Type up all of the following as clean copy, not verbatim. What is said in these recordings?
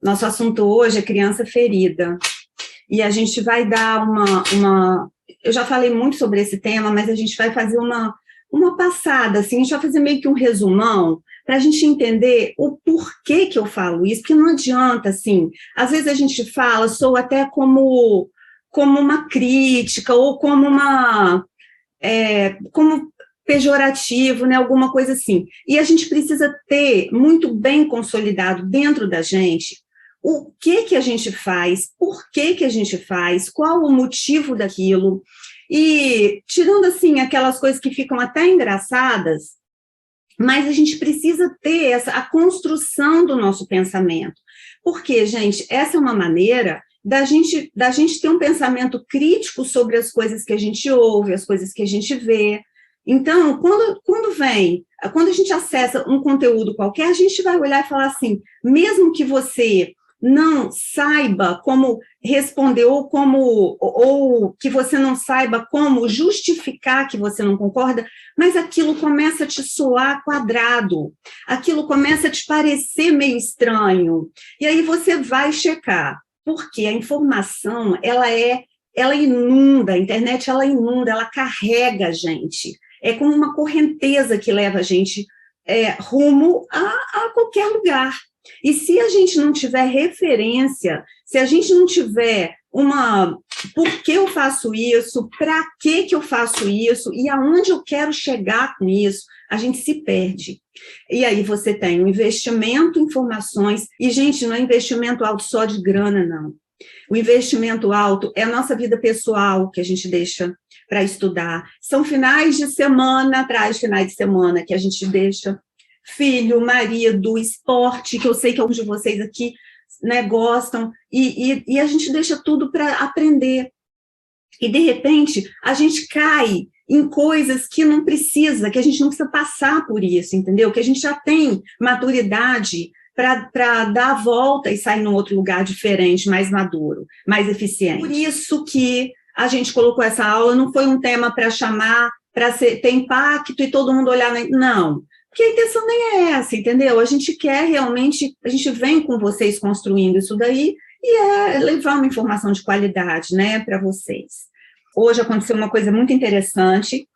Nosso assunto hoje é criança ferida. E a gente vai dar uma... Eu já falei muito sobre esse tema, mas a gente vai fazer uma passada, assim, a gente vai fazer meio que um resumão, para a gente entender o porquê que eu falo isso, porque não adianta, assim, às vezes a gente fala, sou até como uma crítica, ou como como pejorativo, né, alguma coisa assim. E a gente precisa ter muito bem consolidado dentro da gente o que a gente faz, por que a gente faz, qual o motivo daquilo, e tirando, assim, aquelas coisas que ficam até engraçadas, mas a gente precisa ter a construção do nosso pensamento, porque, gente, essa é uma maneira da gente ter um pensamento crítico sobre as coisas que a gente ouve, as coisas que a gente vê. Então, quando a gente acessa um conteúdo qualquer, a gente vai olhar e falar assim, mesmo que você não saiba como responder, ou que você não saiba como justificar que você não concorda, mas aquilo começa a te soar quadrado, aquilo começa a te parecer meio estranho, e aí você vai checar, porque a informação, ela inunda, a internet ela inunda, ela carrega a gente, é como uma correnteza que leva a gente rumo a qualquer lugar. E se a gente não tiver referência, se a gente não tiver por que eu faço isso, para que eu faço isso, e aonde eu quero chegar com isso, a gente se perde. E aí você tem um investimento em informações, e, gente, não é investimento alto só de grana, não. O investimento alto é a nossa vida pessoal, que a gente deixa para estudar. São finais de semana, atrás de finais de semana, que a gente deixa filho, marido, esporte, que eu sei que alguns de vocês aqui, né, gostam, e a gente deixa tudo para aprender. E, de repente, a gente cai em coisas que não precisa, que a gente não precisa passar por isso, entendeu? Que a gente já tem maturidade para dar a volta e sair num outro lugar diferente, mais maduro, mais eficiente. Por isso que a gente colocou essa aula, não foi um tema para chamar, para ter impacto e todo mundo olhar... Não, porque a intenção nem é essa, entendeu? A gente quer realmente, a gente vem com vocês construindo isso daí e levar uma informação de qualidade, né, para vocês. Hoje aconteceu uma coisa muito interessante,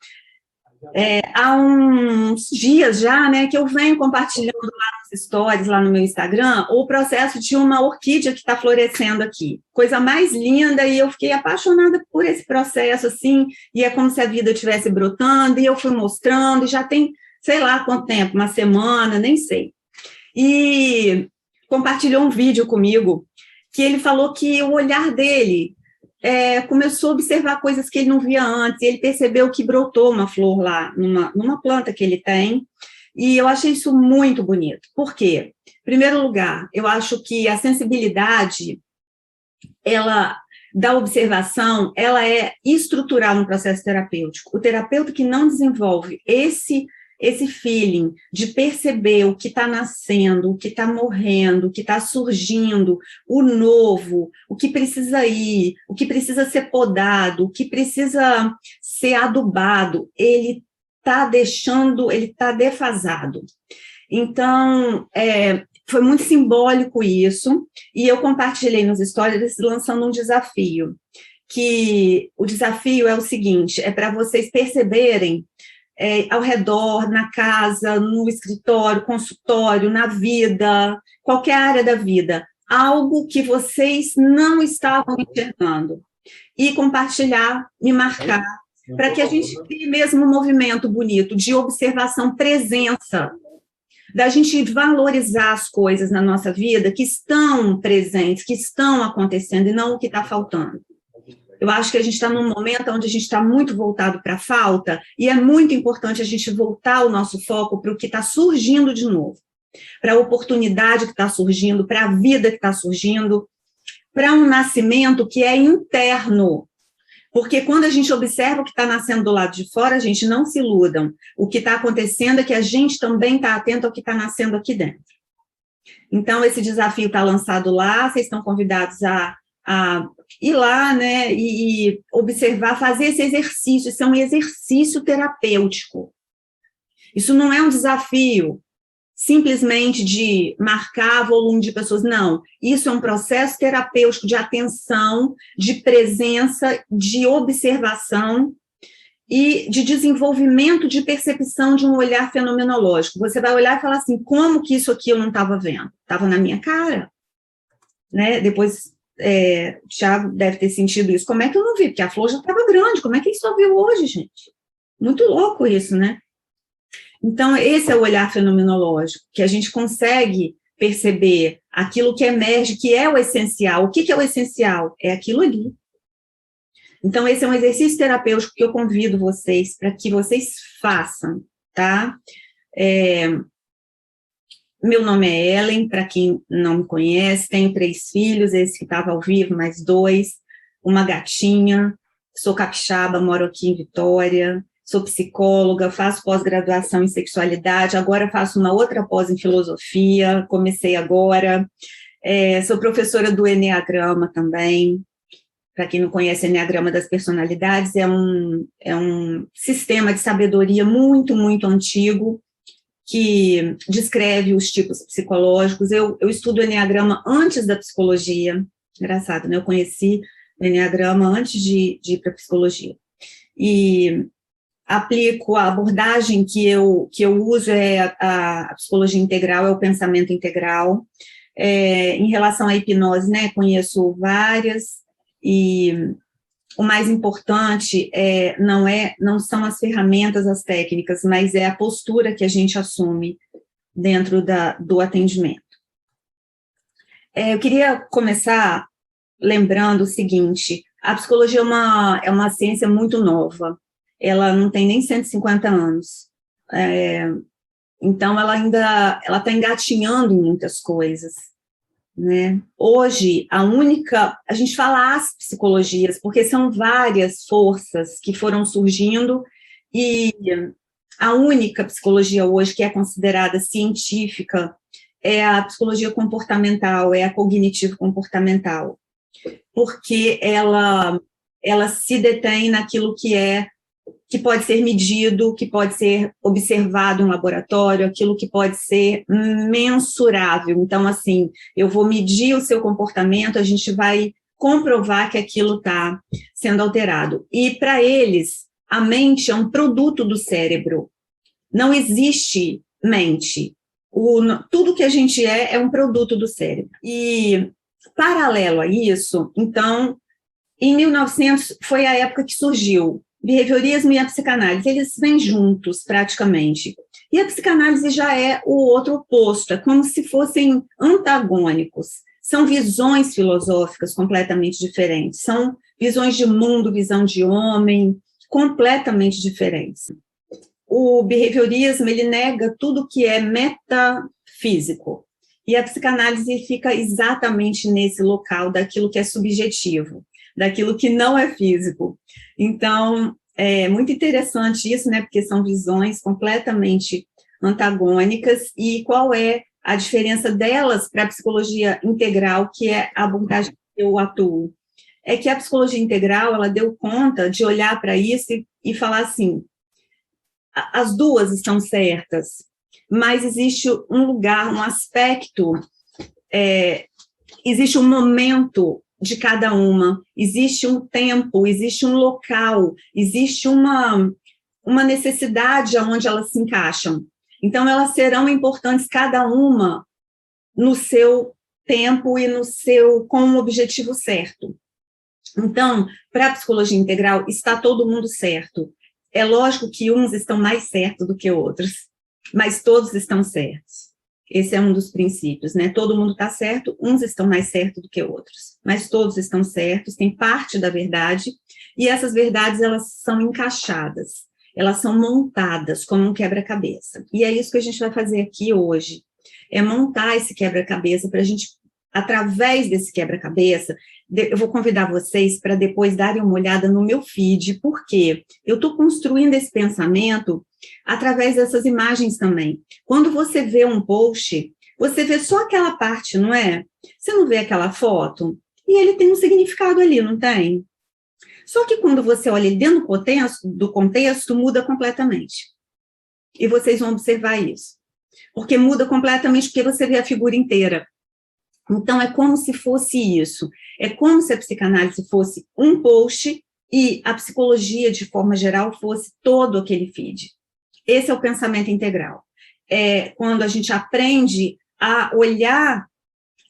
há uns dias já, né, que eu venho compartilhando lá nos stories, lá no meu Instagram, o processo de uma orquídea que está florescendo aqui. Coisa mais linda, e eu fiquei apaixonada por esse processo, assim, e é como se a vida estivesse brotando, e eu fui mostrando, e já tem, sei lá quanto tempo, uma semana, nem sei. E compartilhou um vídeo comigo, que ele falou que o olhar dele começou a observar coisas que ele não via antes, e ele percebeu que brotou uma flor lá, numa planta que ele tem, e eu achei isso muito bonito. Por quê? Em primeiro lugar, eu acho que a sensibilidade, da observação, ela é estrutural no processo terapêutico. O terapeuta que não desenvolve esse feeling de perceber o que está nascendo, o que está morrendo, o que está surgindo, o novo, o que precisa ir, o que precisa ser podado, o que precisa ser adubado, ele está defasado. Então, foi muito simbólico isso, e eu compartilhei nos stories lançando um desafio, que o desafio é o seguinte, é para vocês perceberem ao redor, na casa, no escritório, consultório, na vida, qualquer área da vida, algo que vocês não estavam enxergando, e compartilhar, me marcar, para que a gente crie mesmo um movimento bonito de observação, presença, da gente valorizar as coisas na nossa vida que estão presentes, que estão acontecendo, e não o que está faltando. Eu acho que a gente está num momento onde a gente está muito voltado para a falta, e é muito importante a gente voltar o nosso foco para o que está surgindo de novo, para a oportunidade que está surgindo, para a vida que está surgindo, para um nascimento que é interno, porque quando a gente observa o que está nascendo do lado de fora, a gente não se iludam, o que está acontecendo é que a gente também está atento ao que está nascendo aqui dentro. Então, esse desafio está lançado lá, vocês estão convidados a ir lá, né, e observar, fazer esse exercício. Isso é um exercício terapêutico. Isso não é um desafio simplesmente de marcar volume de pessoas, não. Isso é um processo terapêutico de atenção, de presença, de observação e de desenvolvimento de percepção de um olhar fenomenológico. Você vai olhar e falar assim, como que isso aqui eu não estava vendo? Estava na minha cara, né? Depois, o Thiago deve ter sentido isso. Como é que eu não vi? Porque a flor já estava grande, como é que ele só viu hoje, gente? Muito louco isso, né? Então, esse é o olhar fenomenológico, que a gente consegue perceber aquilo que emerge, que é o essencial. O que é o essencial? É aquilo ali. Então, esse é um exercício terapêutico que eu convido vocês para que vocês façam, tá? Meu nome é Ellen, para quem não me conhece, tenho 3 filhos, esse que estava ao vivo, mais 2, uma gatinha, sou capixaba, moro aqui em Vitória, sou psicóloga, faço pós-graduação em sexualidade, agora faço uma outra pós em filosofia, comecei agora, sou professora do Eneagrama também. Para quem não conhece, o Eneagrama das Personalidades é um sistema de sabedoria muito, muito antigo, que descreve os tipos psicológicos. Eu estudo o Eneagrama antes da psicologia, engraçado, né? Eu conheci o Eneagrama antes de ir para a psicologia. E aplico a abordagem que eu uso, a psicologia integral, é o pensamento integral. Em relação à hipnose, né? Conheço várias, e o mais importante não são as ferramentas, as técnicas, mas é a postura que a gente assume dentro do atendimento. Eu queria começar lembrando o seguinte, a psicologia é uma ciência muito nova, ela não tem nem 150 anos, então ela está engatinhando em muitas coisas, né? Hoje, a gente fala as psicologias, porque são várias forças que foram surgindo, e a única psicologia hoje que é considerada científica é a psicologia comportamental, é a cognitivo-comportamental, porque ela se detém naquilo que pode ser medido, que pode ser observado em laboratório, aquilo que pode ser mensurável. Então, assim, eu vou medir o seu comportamento, a gente vai comprovar que aquilo está sendo alterado. E, para eles, a mente é um produto do cérebro. Não existe mente. Tudo que a gente é um produto do cérebro. E, paralelo a isso, então, em 1900, foi a época que surgiu behaviorismo e a psicanálise, eles vêm juntos, praticamente. E a psicanálise já é o outro oposto, é como se fossem antagônicos. São visões filosóficas completamente diferentes, são visões de mundo, visão de homem, completamente diferentes. O behaviorismo, ele nega tudo que é metafísico, e a psicanálise fica exatamente nesse local daquilo que é subjetivo, daquilo que não é físico. Então, é muito interessante isso, né, porque são visões completamente antagônicas, e qual é a diferença delas para a psicologia integral, que é a abordagem que eu atuo? É que a psicologia integral, ela deu conta de olhar para isso e falar assim, as duas estão certas, mas existe um lugar, um aspecto, existe um momento de cada uma, existe um tempo, existe um local, existe uma necessidade onde elas se encaixam. Então, elas serão importantes, cada uma, no seu tempo e com um objetivo certo. Então, para a psicologia integral, está todo mundo certo. É lógico que uns estão mais certos do que outros, mas todos estão certos. Esse é um dos princípios, né? Todo mundo está certo, uns estão mais certos do que outros, mas todos estão certos, tem parte da verdade, e essas verdades, elas são encaixadas, elas são montadas como um quebra-cabeça. E é isso que a gente vai fazer aqui hoje, é montar esse quebra-cabeça para a gente, através desse quebra-cabeça, eu vou convidar vocês para depois darem uma olhada no meu feed, porque eu estou construindo esse pensamento através dessas imagens também. Quando você vê um post, você vê só aquela parte, não é? Você não vê aquela foto? E ele tem um significado ali, não tem? Só que quando você olha ele dentro do contexto, muda completamente. E vocês vão observar isso. porque muda completamente, porque você vê a figura inteira. Então, é como se fosse isso, é como se a psicanálise fosse um post e a psicologia, de forma geral, fosse todo aquele feed. Esse é o pensamento integral. É quando a gente aprende a olhar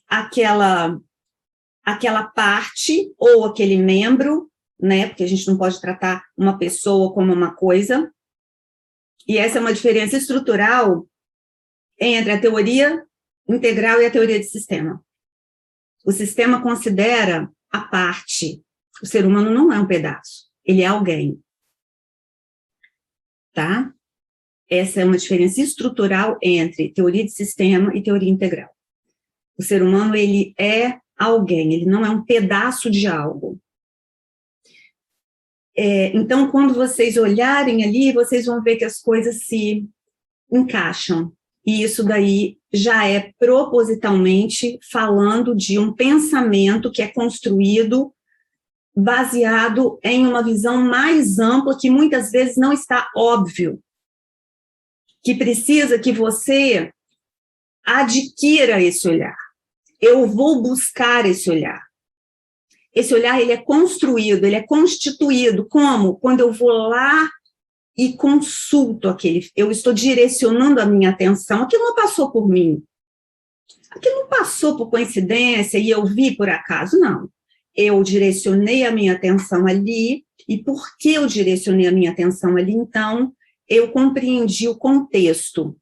aquela parte ou aquele membro, né, porque a gente não pode tratar uma pessoa como uma coisa, e essa é uma diferença estrutural entre a teoria integral e a teoria de sistema. O sistema considera a parte. O ser humano não é um pedaço, ele é alguém. Tá? Essa é uma diferença estrutural entre teoria de sistema e teoria integral. O ser humano, ele é alguém, ele não é um pedaço de algo. Então, quando vocês olharem ali, vocês vão ver que as coisas se encaixam. E isso daí já é propositalmente falando de um pensamento que é construído baseado em uma visão mais ampla, que muitas vezes não está óbvio, que precisa que você adquira esse olhar. Eu vou buscar esse olhar. Esse olhar, ele é construído, ele é constituído. Como? Quando eu vou lá e consulto aquele, eu estou direcionando a minha atenção, aquilo não passou por mim, aquilo não passou por coincidência e eu vi por acaso, não. Eu direcionei a minha atenção ali, e porque eu direcionei a minha atenção ali, então, eu compreendi o contexto,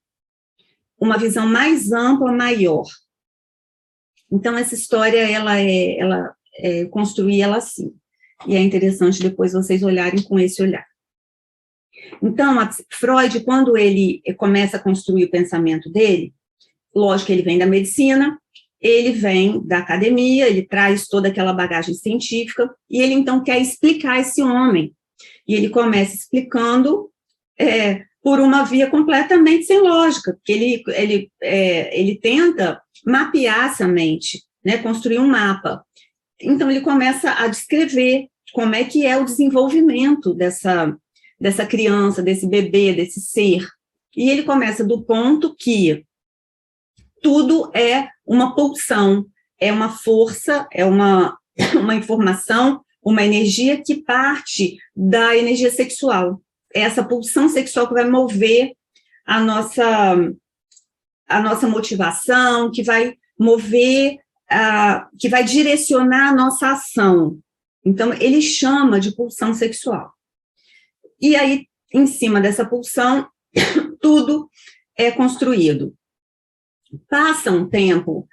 uma visão mais ampla, maior. Então, essa história, eu construí ela assim, e é interessante depois vocês olharem com esse olhar. Então, Freud, quando ele começa a construir o pensamento dele, lógico que ele vem da medicina, ele vem da academia, ele traz toda aquela bagagem científica, e ele, então, quer explicar esse homem. E ele começa explicando por uma via completamente sem lógica, porque ele tenta mapear essa mente, né, construir um mapa. Então, ele começa a descrever como é que é o desenvolvimento dessa criança, desse bebê, desse ser. E ele começa do ponto que tudo é uma pulsão, é uma força, é uma informação, uma energia que parte da energia sexual. É essa pulsão sexual que vai mover a nossa motivação, que vai mover, que vai direcionar a nossa ação. Então, ele chama de pulsão sexual. E aí, em cima dessa pulsão, tudo é construído. Passa um tempo,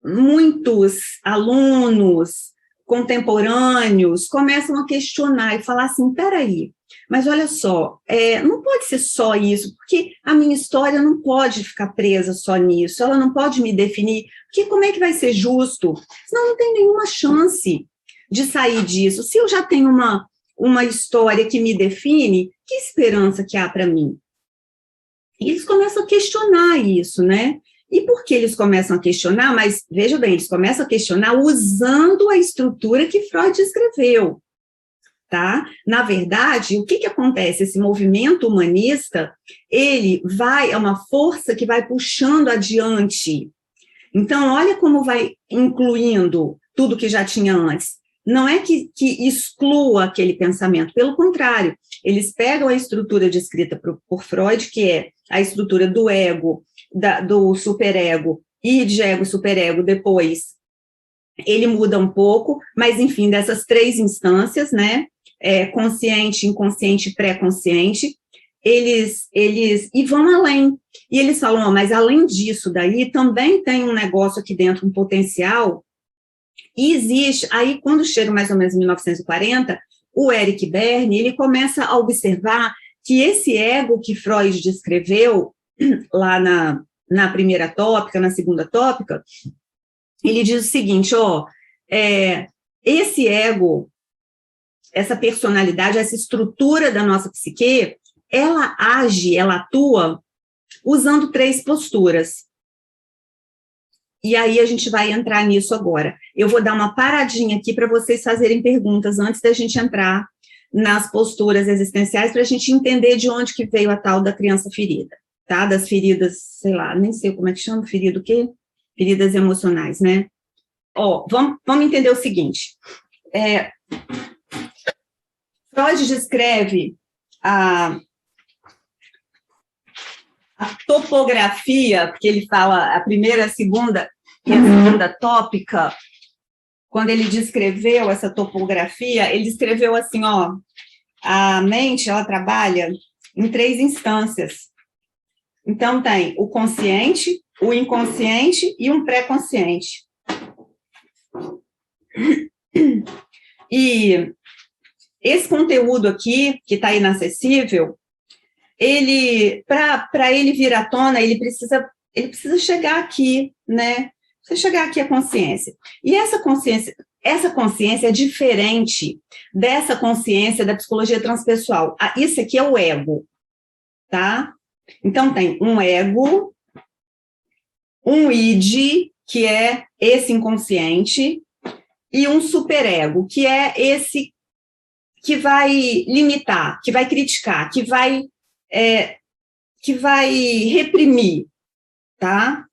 muitos alunos contemporâneos começam a questionar e falar assim, peraí, mas olha só, não pode ser só isso, porque a minha história não pode ficar presa só nisso, ela não pode me definir, porque como é que vai ser justo? Senão não tem nenhuma chance de sair disso. Se eu já tenho uma história que me define, que esperança que há para mim? E eles começam a questionar isso, né? E por que eles começam a questionar? Mas, veja bem, eles começam a questionar usando a estrutura que Freud escreveu, tá? Na verdade, o que acontece? Esse movimento humanista, é uma força que vai puxando adiante. Então, olha como vai incluindo tudo que já tinha antes. Não é que exclua aquele pensamento, pelo contrário, eles pegam a estrutura descrita por Freud, que é a estrutura do ego, do superego e de ego-superego, depois ele muda um pouco, mas enfim, dessas três instâncias, né, consciente, inconsciente e pré-consciente, eles e vão além, e eles falam, mas além disso daí, também tem um negócio aqui dentro, um potencial. E existe, aí quando chega mais ou menos em 1940, o Eric Berne, ele começa a observar que esse ego que Freud descreveu lá na primeira tópica, na segunda tópica, ele diz o seguinte, esse ego, essa personalidade, essa estrutura da nossa psique, ela age, ela atua usando três posturas. E aí a gente vai entrar nisso agora. Eu vou dar uma paradinha aqui para vocês fazerem perguntas antes da gente entrar nas posturas existenciais, para a gente entender de onde que veio a tal da criança ferida. tá? Das feridas, sei lá, nem sei como é que chama, ferida o quê? Feridas emocionais, né? Ó, vamos entender o seguinte. Freud descreve a topografia, porque ele fala a primeira, a segunda e a segunda tópica, quando ele descreveu essa topografia, ele descreveu assim, ó, a mente, ela trabalha em 3 instâncias. Então, tem o consciente, o inconsciente e um pré-consciente. E esse conteúdo aqui, que está inacessível, ele, para ele vir à tona, ele precisa chegar aqui, né? Precisa chegar aqui a consciência. E essa consciência é diferente dessa consciência da psicologia transpessoal. Isso aqui é o ego, tá? Então, tem um ego, um id, que é esse inconsciente, e um superego, que é esse que vai limitar, que vai criticar, que vai reprimir, tá?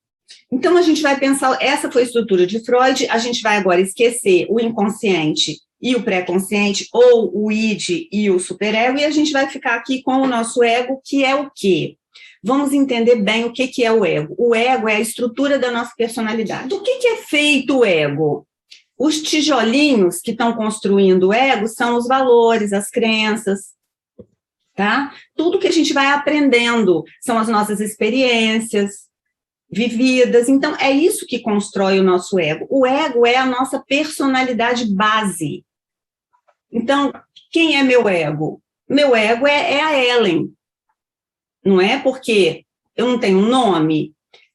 Então, a gente vai pensar, essa foi a estrutura de Freud, a gente vai agora esquecer o inconsciente e o pré-consciente, ou o id e o superego, e a gente vai ficar aqui com o nosso ego, que é o quê? Vamos entender bem o que é o ego. O ego é a estrutura da nossa personalidade. Do que é feito o ego? Os tijolinhos que estão construindo o ego são os valores, as crenças, tá? Tudo que a gente vai aprendendo são as nossas experiências vividas. Então, é isso que constrói o nosso ego. O ego é a nossa personalidade base. Então, quem é meu ego? Meu ego é a Ellen. Não é porque eu não tenho um nome.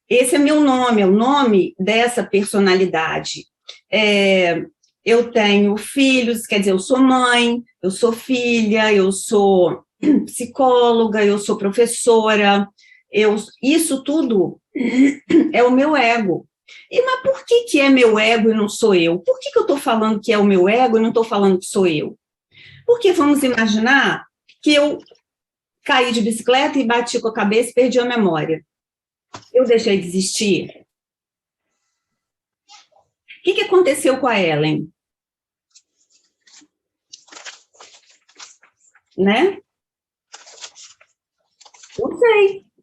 Esse é meu nome, é o nome dessa personalidade. Eu tenho filhos, quer dizer, eu sou mãe, eu sou filha, eu sou psicóloga, eu sou professora, isso tudo é o meu ego. Mas por que é meu ego e não sou eu? Por que eu estou falando que é o meu ego e não estou falando que sou eu? Porque vamos imaginar que eu caí de bicicleta e bati com a cabeça e perdi a memória. Eu deixei de existir? O que aconteceu com a Ellen? Né? Eu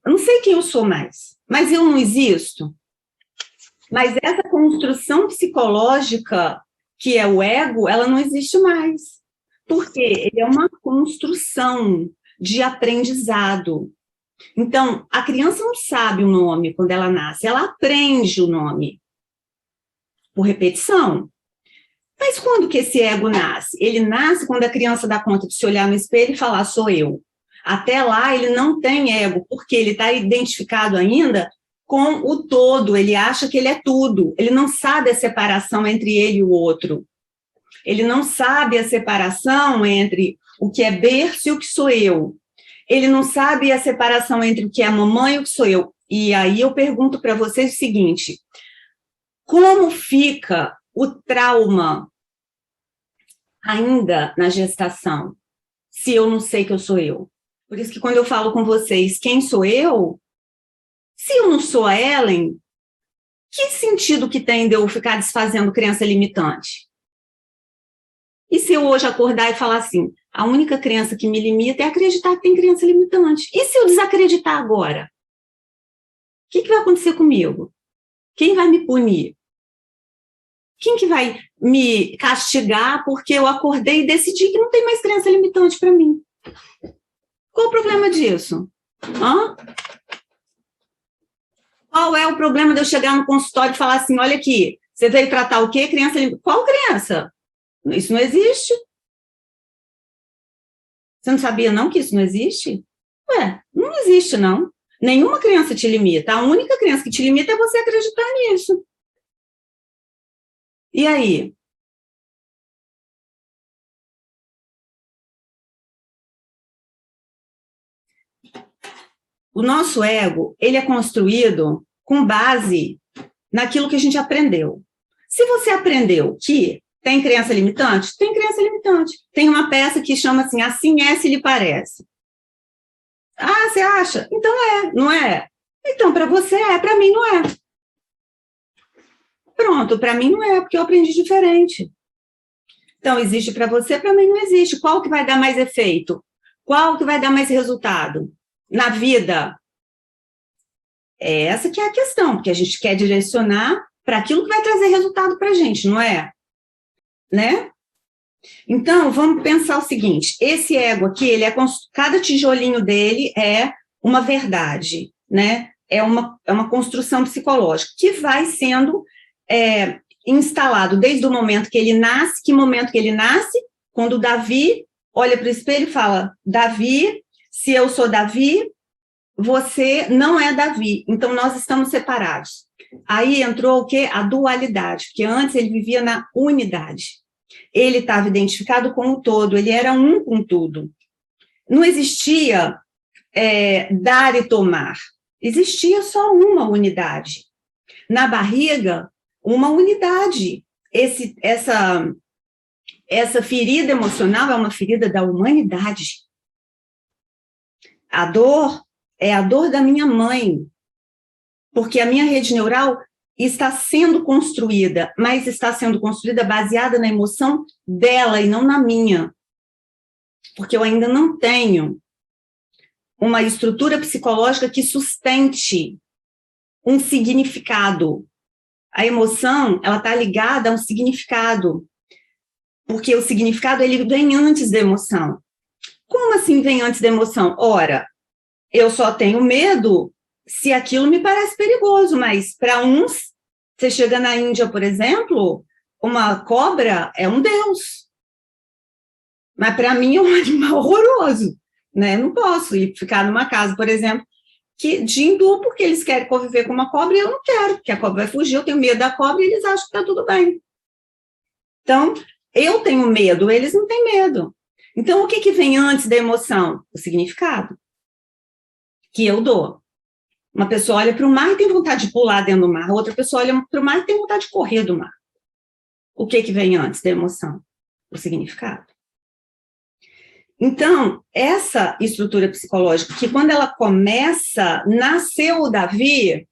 não sei quem eu sou mais, mas eu não existo. Mas essa construção psicológica, que é o ego, ela não existe mais. Porque ele é uma construção de aprendizado. Então, a criança não sabe o nome quando ela nasce, ela aprende o nome por repetição. Mas quando que esse ego nasce? Ele nasce quando a criança dá conta de se olhar no espelho e falar, sou eu. Até lá, ele não tem ego, porque ele está identificado ainda com o todo, ele acha que ele é tudo, ele não sabe a separação entre ele e o outro. Ele não sabe a separação entre o que é berço e o que sou eu. Ele não sabe a separação entre o que é a mamãe e o que sou eu. E aí eu pergunto para vocês o seguinte, como fica o trauma ainda na gestação, se eu não sei que eu sou eu? Por isso que quando eu falo com vocês, quem sou eu? Se eu não sou a Ellen, que sentido que tem de eu ficar desfazendo crença limitante? E se eu hoje acordar e falar assim, a única crença que me limita é acreditar que tem crença limitante? E se eu desacreditar agora? O que vai acontecer comigo? Quem vai me punir? Quem que vai me castigar porque eu acordei e decidi que não tem mais crença limitante para mim? Qual o problema disso? Hã? Qual é o problema de eu chegar no consultório e falar assim, olha aqui, você veio tratar o quê? Crença limitante. Qual crença? Isso não existe. Você não sabia, não, que isso não existe? Ué, não existe, não. Nenhuma crença te limita. A única crença que te limita é você acreditar nisso. E aí? O nosso ego, ele é construído com base naquilo que a gente aprendeu. Se você aprendeu que tem crença limitante? Tem crença limitante. Tem uma peça que chama assim, assim é se lhe parece. Ah, você acha? Então não é? Então, para você para mim não é. Pronto, para mim não é, porque eu aprendi diferente. Então, existe para você, para mim não existe. Qual que vai dar mais efeito? Qual que vai dar mais resultado? Na vida, é essa que é a questão, porque a gente quer direcionar para aquilo que vai trazer resultado para a gente, não é? Né? Então, vamos pensar o seguinte, esse ego aqui, cada tijolinho dele é uma verdade, né? É uma construção psicológica que vai sendo instalado desde o momento que ele nasce. Que momento que ele nasce? Quando Davi olha para o espelho e fala, Davi, se eu sou Davi, você não é Davi, então nós estamos separados. Aí entrou o quê? A dualidade, porque antes ele vivia na unidade. Ele estava identificado com o todo, ele era um com tudo. Não existia dar e tomar, existia só uma unidade. Na barriga, uma unidade. Essa ferida emocional é uma ferida da humanidade. A dor é a dor da minha mãe, porque a minha rede neural está sendo construída, mas está sendo construída baseada na emoção dela e não na minha, porque eu ainda não tenho uma estrutura psicológica que sustente um significado. A emoção, ela está ligada a um significado, porque o significado, ele vem antes da emoção. Como assim vem antes da emoção? Ora, eu só tenho medo se aquilo me parece perigoso, mas para uns, você chega na Índia, por exemplo, uma cobra é um deus. Mas para mim é um animal horroroso, né? Não posso ir ficar numa casa, por exemplo, de hindu, porque eles querem conviver com uma cobra e eu não quero, porque a cobra vai fugir, eu tenho medo da cobra e eles acham que está tudo bem. Então, eu tenho medo, eles não têm medo. Então, o que vem antes da emoção? O significado que eu dou. Uma pessoa olha para o mar e tem vontade de pular dentro do mar, outra pessoa olha para o mar e tem vontade de correr do mar. O que vem antes da emoção? O significado. Então, essa estrutura psicológica, que quando ela começa, nasceu o Davi,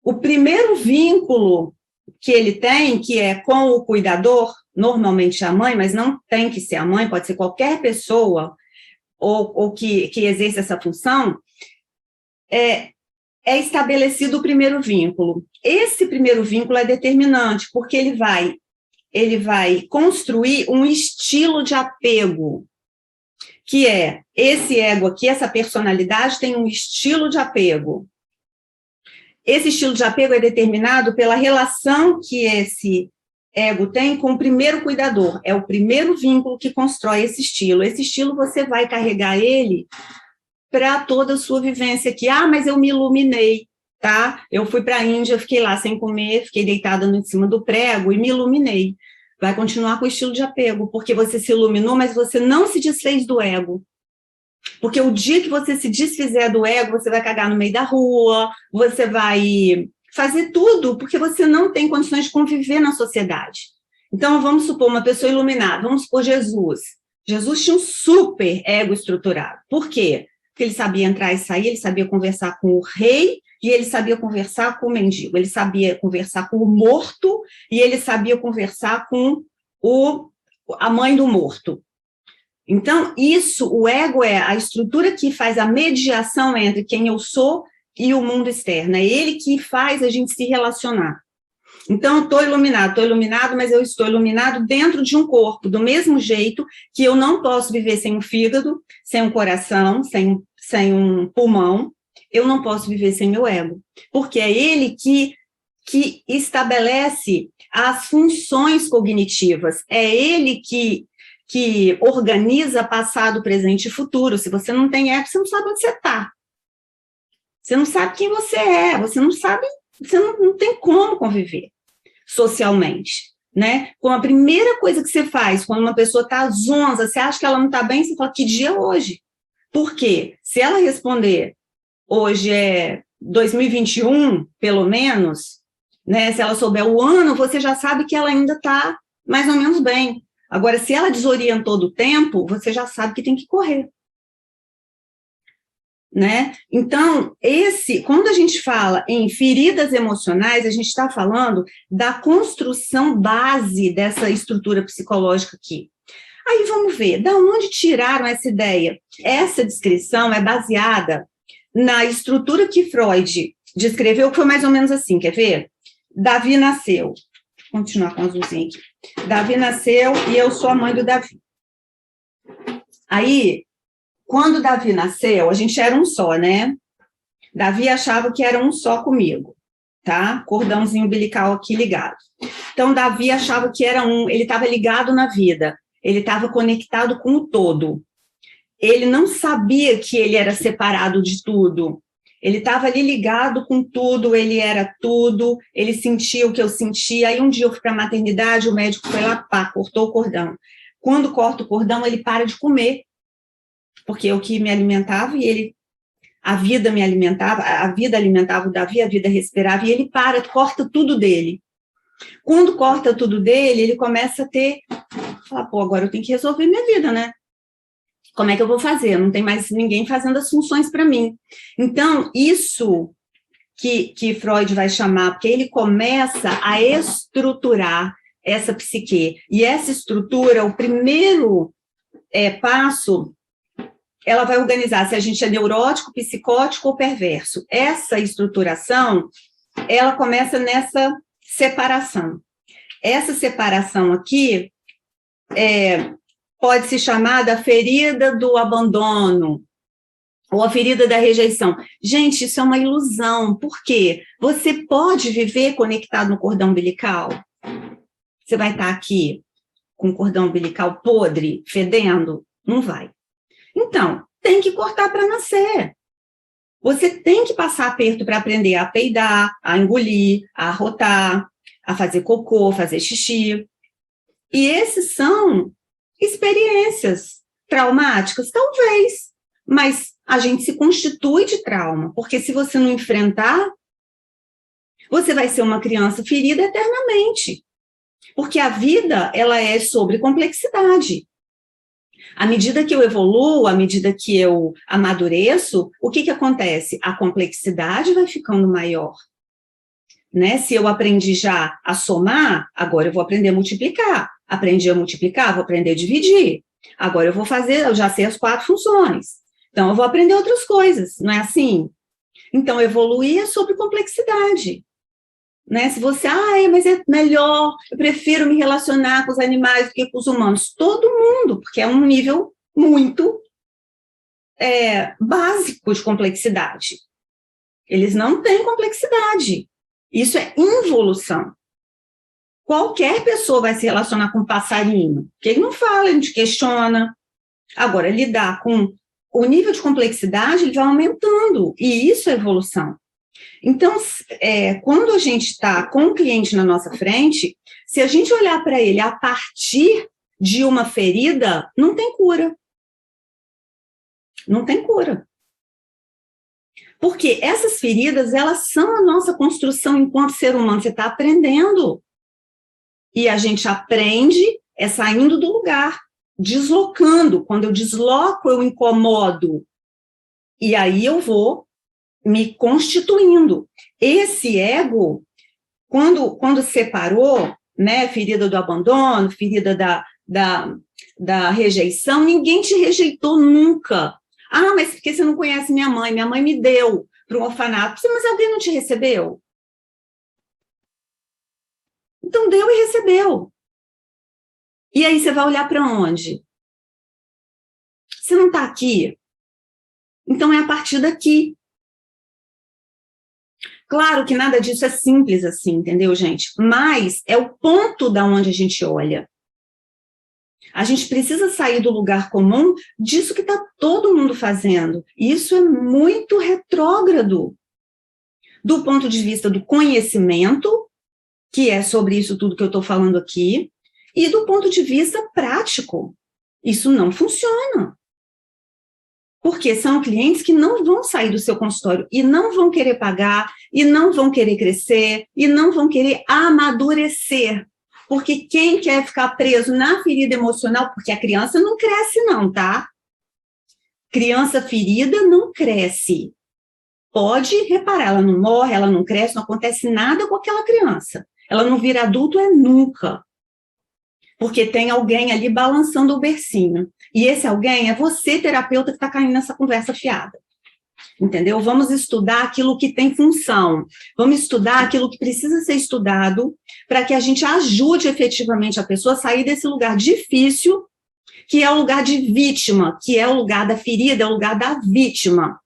o primeiro vínculo que ele tem, que é com o cuidador, normalmente a mãe, mas não tem que ser a mãe, pode ser qualquer pessoa ou que exerce essa função, é estabelecido o primeiro vínculo. Esse primeiro vínculo é determinante, porque ele vai construir um estilo de apego, que é esse ego aqui, essa personalidade tem um estilo de apego. Esse estilo de apego é determinado pela relação que esse ego tem com o primeiro cuidador. É o primeiro vínculo que constrói esse estilo. Esse estilo você vai carregar ele para toda a sua vivência aqui. Ah, mas eu me iluminei, tá? Eu fui para a Índia, fiquei lá sem comer, fiquei deitada em cima do prego e me iluminei. Vai continuar com o estilo de apego, porque você se iluminou, mas você não se desfez do ego. Porque o dia que você se desfizer do ego, você vai cagar no meio da rua, você vai fazer tudo, porque você não tem condições de conviver na sociedade. Então, vamos supor uma pessoa iluminada, vamos supor Jesus. Jesus tinha um super ego estruturado. Por quê? Porque ele sabia entrar e sair, ele sabia conversar com o rei, e ele sabia conversar com o mendigo, ele sabia conversar com o morto, e ele sabia conversar com a mãe do morto. Então, o ego é a estrutura que faz a mediação entre quem eu sou e o mundo externo, é ele que faz a gente se relacionar. Então, estou iluminado, mas eu estou iluminado dentro de um corpo, do mesmo jeito que eu não posso viver sem um fígado, sem um coração, sem um pulmão, eu não posso viver sem meu ego, porque é ele que estabelece as funções cognitivas, é ele que organiza passado, presente e futuro. Se você não tem ego, você não sabe onde você está. Você não sabe quem você é, você não tem como conviver socialmente, né? Com a primeira coisa que você faz, quando uma pessoa está zonza, você acha que ela não está bem, você fala, que dia é hoje? Por quê? Se ela responder, hoje é 2021, pelo menos, né? Se ela souber o ano, você já sabe que ela ainda está mais ou menos bem. Agora, se ela desorientou do tempo, você já sabe que tem que correr. né? Então, quando a gente fala em feridas emocionais, a gente está falando da construção base dessa estrutura psicológica aqui. Aí vamos ver, da onde tiraram essa ideia? Essa descrição é baseada na estrutura que Freud descreveu, que foi mais ou menos assim, quer ver? Davi nasceu, vou continuar com o azulzinho aqui. Davi nasceu e eu sou a mãe do Davi. Aí, quando Davi nasceu, a gente era um só, né? Davi achava que era um só comigo, tá? Cordãozinho umbilical aqui ligado. Então, Davi achava que era ele estava ligado na vida, ele estava conectado com o todo. Ele não sabia que ele era separado de tudo. Ele estava ali ligado com tudo, ele era tudo, ele sentia o que eu sentia. Aí um dia eu fui para a maternidade, o médico foi lá, pá, cortou o cordão. Quando corta o cordão, ele para de comer, porque eu que me alimentava e a vida me alimentava, a vida alimentava o Davi, a vida respirava, e ele corta tudo dele. Quando corta tudo dele, ele começa a falar, pô, agora eu tenho que resolver minha vida, né? Como é que eu vou fazer? Não tem mais ninguém fazendo as funções para mim. Então, isso que Freud vai chamar, porque ele começa a estruturar essa psique. E essa estrutura, o primeiro passo, ela vai organizar se a gente é neurótico, psicótico ou perverso. Essa estruturação, ela começa nessa separação. Essa separação aqui pode se chamar da ferida do abandono, ou a ferida da rejeição. Gente, isso é uma ilusão. Por quê? Você pode viver conectado no cordão umbilical? Você vai estar aqui com o cordão umbilical podre, fedendo? Não vai. Então, tem que cortar para nascer. Você tem que passar aperto para aprender a peidar, a engolir, a arrotar, a fazer cocô, fazer xixi. E esses são experiências traumáticas? Talvez, mas a gente se constitui de trauma, porque se você não enfrentar, você vai ser uma criança ferida eternamente, porque a vida, ela é sobre complexidade. À medida que eu evoluo, à medida que eu amadureço, o que acontece? A complexidade vai ficando maior. Né? Se eu aprendi já a somar, agora eu vou aprender a multiplicar. Aprendi a multiplicar, vou aprender a dividir. Agora eu já sei as 4 funções. Então, eu vou aprender outras coisas, não é assim? Então, evoluir é sobre complexidade. Né? Se você, mas é melhor, eu prefiro me relacionar com os animais do que com os humanos. Todo mundo, porque é um nível muito básico de complexidade. Eles não têm complexidade. Isso é involução. Qualquer pessoa vai se relacionar com um passarinho, porque ele não fala, ele te questiona. Agora, lidar com o nível de complexidade, ele vai aumentando, e isso é evolução. Então, quando a gente está com o cliente na nossa frente, se a gente olhar para ele a partir de uma ferida, não tem cura. Não tem cura. Porque essas feridas, elas são a nossa construção enquanto ser humano. Você está aprendendo. E a gente aprende saindo do lugar, deslocando. Quando eu desloco, eu incomodo. E aí eu vou me constituindo. Esse ego, quando separou, né, ferida do abandono, ferida da rejeição, ninguém te rejeitou nunca. Mas porque você não conhece minha mãe me deu para um orfanato. Mas alguém não te recebeu? Então, deu e recebeu. E aí, você vai olhar para onde? Você não está aqui? Então, é a partir daqui. Claro que nada disso é simples assim, entendeu, gente? Mas é o ponto da onde a gente olha. A gente precisa sair do lugar comum disso que está todo mundo fazendo. Isso é muito retrógrado. Do ponto de vista do conhecimento, que é sobre isso tudo que eu estou falando aqui, e do ponto de vista prático. Isso não funciona. Porque são clientes que não vão sair do seu consultório e não vão querer pagar, e não vão querer crescer, e não vão querer amadurecer. Porque quem quer ficar preso na ferida emocional, porque a criança não cresce não, tá? Criança ferida não cresce. Pode reparar, ela não morre, ela não cresce, não acontece nada com aquela criança. Ela não vira adulto nunca. Porque tem alguém ali balançando o bercinho. E esse alguém é você, terapeuta, que está caindo nessa conversa fiada. Entendeu? Vamos estudar aquilo que tem função. Vamos estudar aquilo que precisa ser estudado para que a gente ajude efetivamente a pessoa a sair desse lugar difícil, que é o lugar de vítima, que é o lugar da ferida, é o lugar da vítima.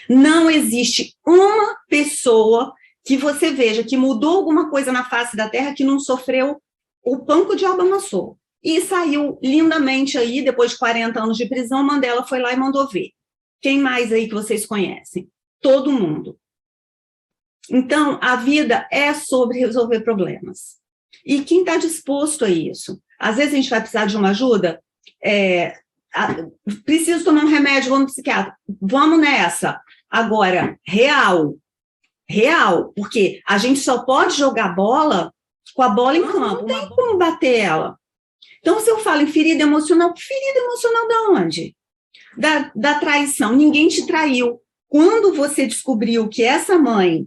Não existe uma pessoa que você veja que mudou alguma coisa na face da Terra que não sofreu o pão que o diabo amassou. E saiu lindamente aí, depois de 40 anos de prisão, Mandela foi lá e mandou ver. Quem mais aí que vocês conhecem? Todo mundo. Então, a vida é sobre resolver problemas. E quem está disposto a isso? Às vezes a gente vai precisar de uma ajuda, preciso tomar um remédio, vamos no psiquiatra. Vamos nessa. Agora, real, porque a gente só pode jogar bola com a bola em campo, não tem como bater ela. Então, se eu falo em ferida emocional, ferida emocional da onde? Da traição. Ninguém te traiu. Quando você descobriu que essa mãe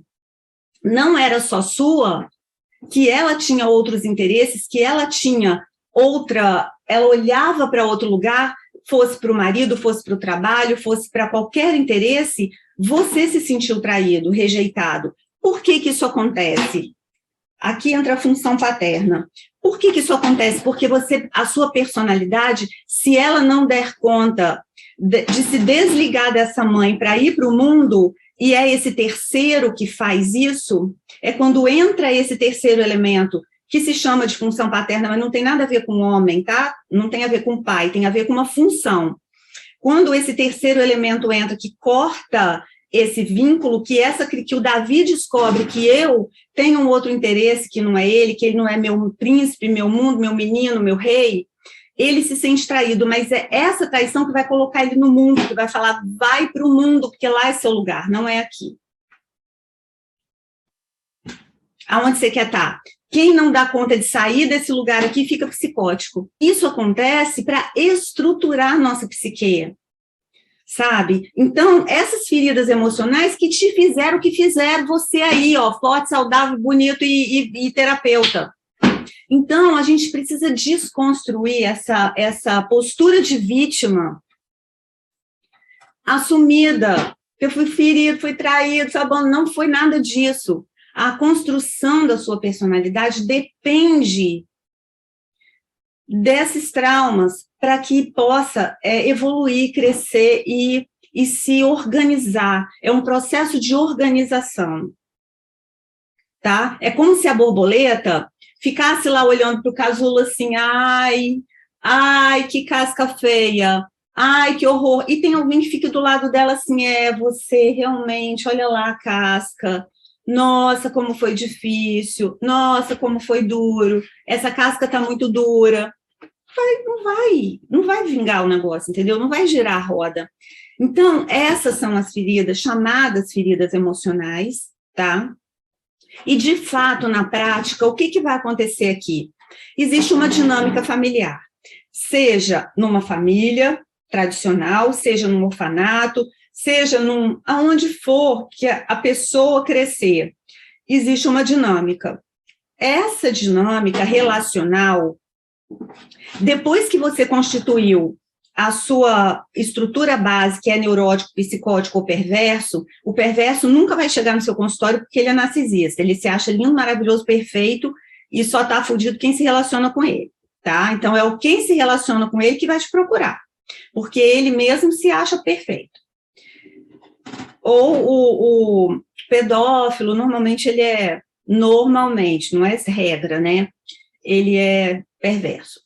não era só sua, que ela tinha outros interesses, que ela tinha ela olhava para outro lugar, fosse para o marido, fosse para o trabalho, fosse para qualquer interesse, você se sentiu traído, rejeitado. Por que isso acontece? Aqui entra a função paterna. Por que isso acontece? Porque a sua personalidade, se ela não der conta de se desligar dessa mãe para ir para o mundo, e é esse terceiro que faz isso, é quando entra esse terceiro elemento, que se chama de função paterna, mas não tem nada a ver com homem, tá? Não tem a ver com pai, tem a ver com uma função. Quando esse terceiro elemento entra, que corta esse vínculo, que o Davi descobre que eu tenho um outro interesse, que não é ele, que ele não é meu príncipe, meu mundo, meu menino, meu rei, ele se sente traído, mas é essa traição que vai colocar ele no mundo, que vai falar, vai para o mundo, porque lá é seu lugar, não é aqui. Aonde você quer estar? Quem não dá conta de sair desse lugar aqui fica psicótico. Isso acontece para estruturar nossa psique, sabe? Então, essas feridas emocionais que te fizeram o que fizeram você aí, ó, forte, saudável, bonito e terapeuta. Então, a gente precisa desconstruir essa postura de vítima assumida. Eu fui ferido, fui traído, sabe? Não foi nada disso. A construção da sua personalidade depende desses traumas para que possa evoluir, crescer e se organizar. É um processo de organização, tá? É como se a borboleta ficasse lá olhando para o casulo assim, ai, que casca feia, ai, que horror. E tem alguém que fica do lado dela assim, você realmente, olha lá a casca. Nossa, como foi difícil, nossa, como foi duro, essa casca está muito dura. Não vai vingar o negócio, entendeu? Não vai girar a roda. Então, essas são as feridas, chamadas feridas emocionais, tá? E, de fato, na prática, o que vai acontecer aqui? Existe uma dinâmica familiar, seja numa família tradicional, seja num orfanato, seja aonde for que a pessoa crescer, existe uma dinâmica. Essa dinâmica relacional, depois que você constituiu a sua estrutura base, que é neurótico, psicótico ou perverso, o perverso nunca vai chegar no seu consultório porque ele é narcisista, ele se acha lindo, maravilhoso, perfeito, e só está fudido quem se relaciona com ele, tá? Então, é quem se relaciona com ele que vai te procurar, porque ele mesmo se acha perfeito. Ou o pedófilo, normalmente, não é regra, né? Ele é perverso.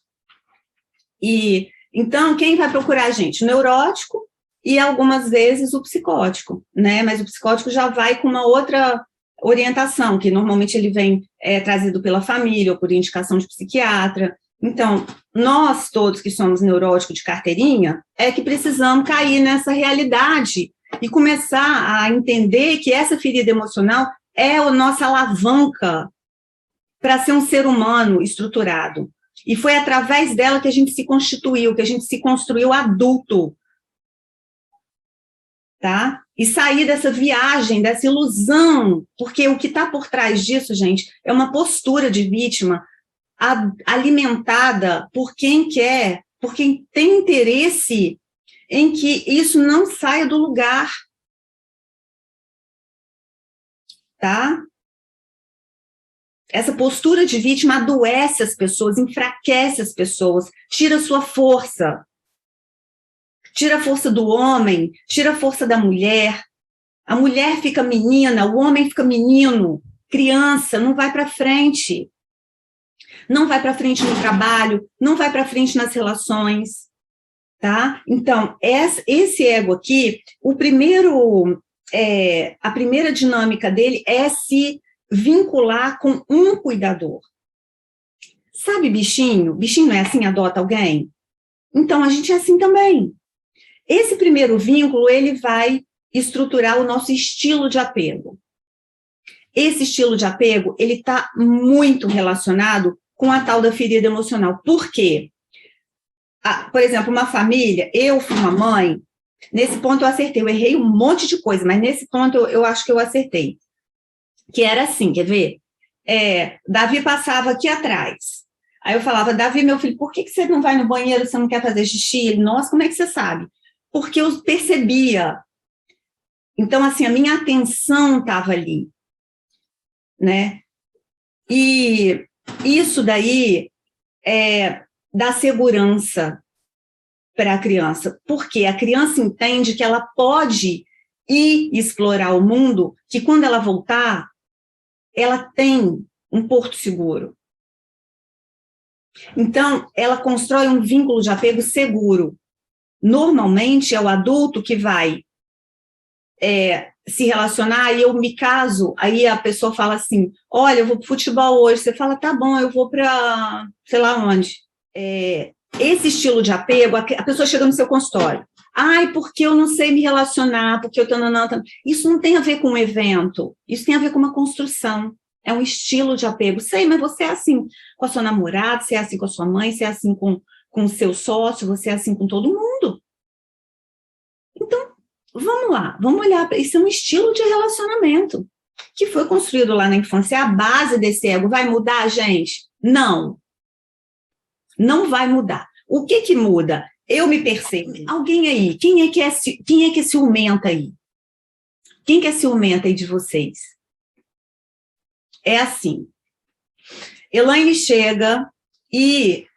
E, então, quem vai procurar a gente? O neurótico e, algumas vezes, o psicótico, né? Mas o psicótico já vai com uma outra orientação, que normalmente ele vem trazido pela família ou por indicação de psiquiatra. Então, nós todos que somos neuróticos de carteirinha, é que precisamos cair nessa realidade e começar a entender que essa ferida emocional é a nossa alavanca para ser um ser humano estruturado. E foi através dela que a gente se constituiu, que a gente se construiu adulto. tá? E sair dessa viagem, dessa ilusão, porque o que está por trás disso, gente, é uma postura de vítima alimentada por quem quer, por quem tem interesse em que isso não saia do lugar, tá? Essa postura de vítima adoece as pessoas, enfraquece as pessoas, tira sua força. Tira a força do homem, tira a força da mulher. A mulher fica menina, o homem fica menino, criança, não vai para frente. Não vai para frente no trabalho, não vai para frente nas relações, tá? Então, esse ego aqui, a primeira dinâmica dele é se vincular com um cuidador. Sabe bichinho? Bichinho é assim, adota alguém? Então, a gente é assim também. Esse primeiro vínculo, ele vai estruturar o nosso estilo de apego. Esse estilo de apego, ele está muito relacionado com a tal da ferida emocional. Por quê? Por exemplo, uma família, eu fui uma mãe, nesse ponto eu acertei, eu errei um monte de coisa, mas nesse ponto eu acho que eu acertei. Que era assim, quer ver? Davi passava aqui atrás. Aí eu falava, Davi, meu filho, por que você não vai no banheiro, você não quer fazer xixi? Ele, nossa, como é que você sabe? Porque eu percebia. Então, assim, a minha atenção estava ali, né? E isso daí dá segurança para a criança, porque a criança entende que ela pode ir explorar o mundo, que quando ela voltar, ela tem um porto seguro. Então, ela constrói um vínculo de apego seguro. Normalmente, é o adulto que vai se relacionar, e eu me caso, aí a pessoa fala assim, olha, eu vou para o futebol hoje, você fala, tá bom, eu vou para, sei lá onde. Esse estilo de apego, a pessoa chega no seu consultório, ai, porque eu não sei me relacionar, porque eu tô... Isso não tem a ver com um evento, isso tem a ver com uma construção, é um estilo de apego. Sei, mas você é assim com a sua namorada, você é assim com a sua mãe, você é assim com o seu sócio, você é assim com todo mundo. Então, vamos lá, vamos olhar para isso. É um estilo de relacionamento que foi construído lá na infância. A base desse ego vai mudar, gente? Não. Não vai mudar. O que muda? Eu me percebo. Alguém aí, quem é que é ciumenta aí? Quem que é ciumenta aí de vocês? É assim. Elaine chega e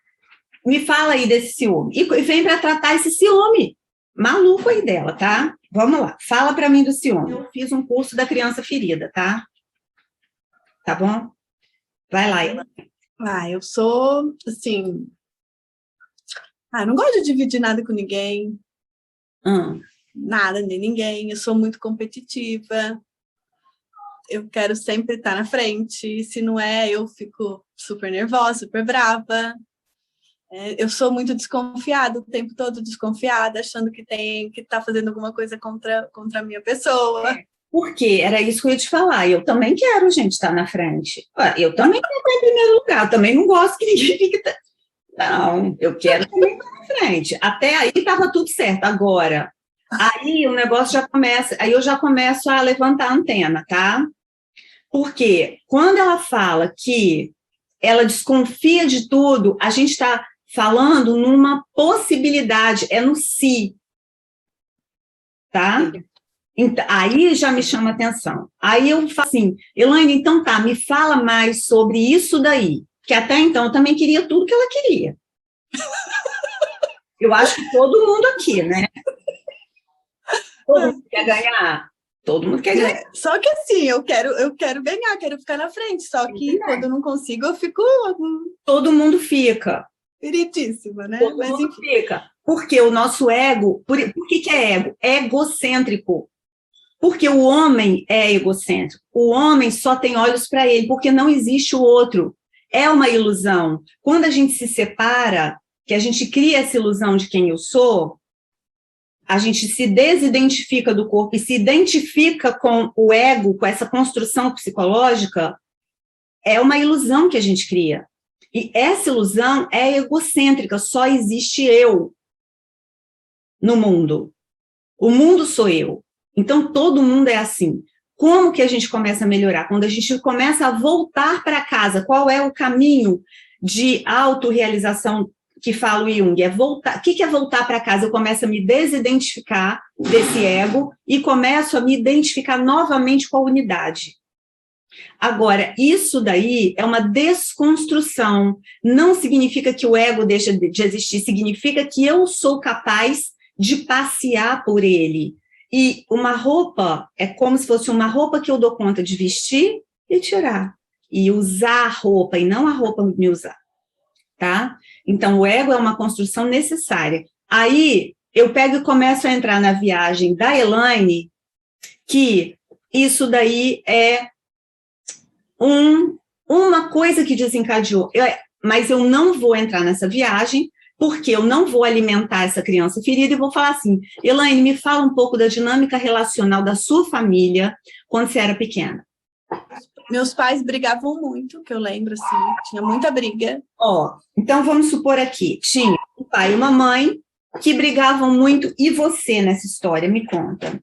me fala aí desse ciúme. E vem para tratar esse ciúme maluco aí dela, tá? Vamos lá, fala para mim do ciúme. Eu fiz um curso da criança ferida, tá? Tá bom? Vai lá, Elaine. Eu sou, assim... não gosto de dividir nada com ninguém. Nada, nem ninguém. Eu sou muito competitiva. Eu quero sempre estar na frente. Se não eu fico super nervosa, super brava. Eu sou muito desconfiada, o tempo todo desconfiada, achando que tá fazendo alguma coisa contra a minha pessoa. Porque era isso que eu ia te falar. Eu também quero, gente, estar na frente. Eu também quero estar em primeiro lugar. Eu também não gosto que ninguém fique... Não, eu quero também estar na frente. Até aí estava tudo certo. Agora, aí o negócio já começa... Aí eu já começo a levantar a antena, tá? Porque quando ela fala que ela desconfia de tudo, a gente está falando numa possibilidade, é no si. Tá? Então, aí já me chama atenção. Aí eu falo assim, Elaine, então tá, me fala mais sobre isso daí. Que até então eu também queria tudo que ela queria. Eu acho que todo mundo aqui, né? Todo mundo quer ganhar. Todo mundo quer ganhar. Só que assim, eu quero ganhar, quero ficar na frente. Só que quando eu não consigo, eu fico... Todo mundo fica. Iritíssima, né? Todo mundo fica. Porque o nosso ego... Por que é ego? É egocêntrico. Porque o homem é egocêntrico. O homem só tem olhos para ele, porque não existe o outro. É uma ilusão. Quando a gente se separa, que a gente cria essa ilusão de quem eu sou, a gente se desidentifica do corpo e se identifica com o ego, com essa construção psicológica, é uma ilusão que a gente cria. E essa ilusão é egocêntrica, só existe eu no mundo. O mundo sou eu. Então, todo mundo é assim. Como que a gente começa a melhorar? Quando a gente começa a voltar para casa, qual é o caminho de autorrealização que fala o Jung? É voltar. O que é voltar para casa? Eu começo a me desidentificar desse ego e começo a me identificar novamente com a unidade. Agora, isso daí é uma desconstrução. Não significa que o ego deixa de existir, significa que eu sou capaz de passear por ele. E uma roupa é como se fosse uma roupa que eu dou conta de vestir e tirar. E usar a roupa, e não a roupa me usar. Tá? Então, o ego é uma construção necessária. Aí, eu pego e começo a entrar na viagem da Elaine, que isso daí é uma coisa que desencadeou. Mas eu não vou entrar nessa viagem, porque eu não vou alimentar essa criança ferida e vou falar assim, Elaine, me fala um pouco da dinâmica relacional da sua família quando você era pequena. Meus pais brigavam muito, que eu lembro, assim, tinha muita briga. Então vamos supor aqui, tinha um pai e uma mãe que brigavam muito, e você nessa história, me conta.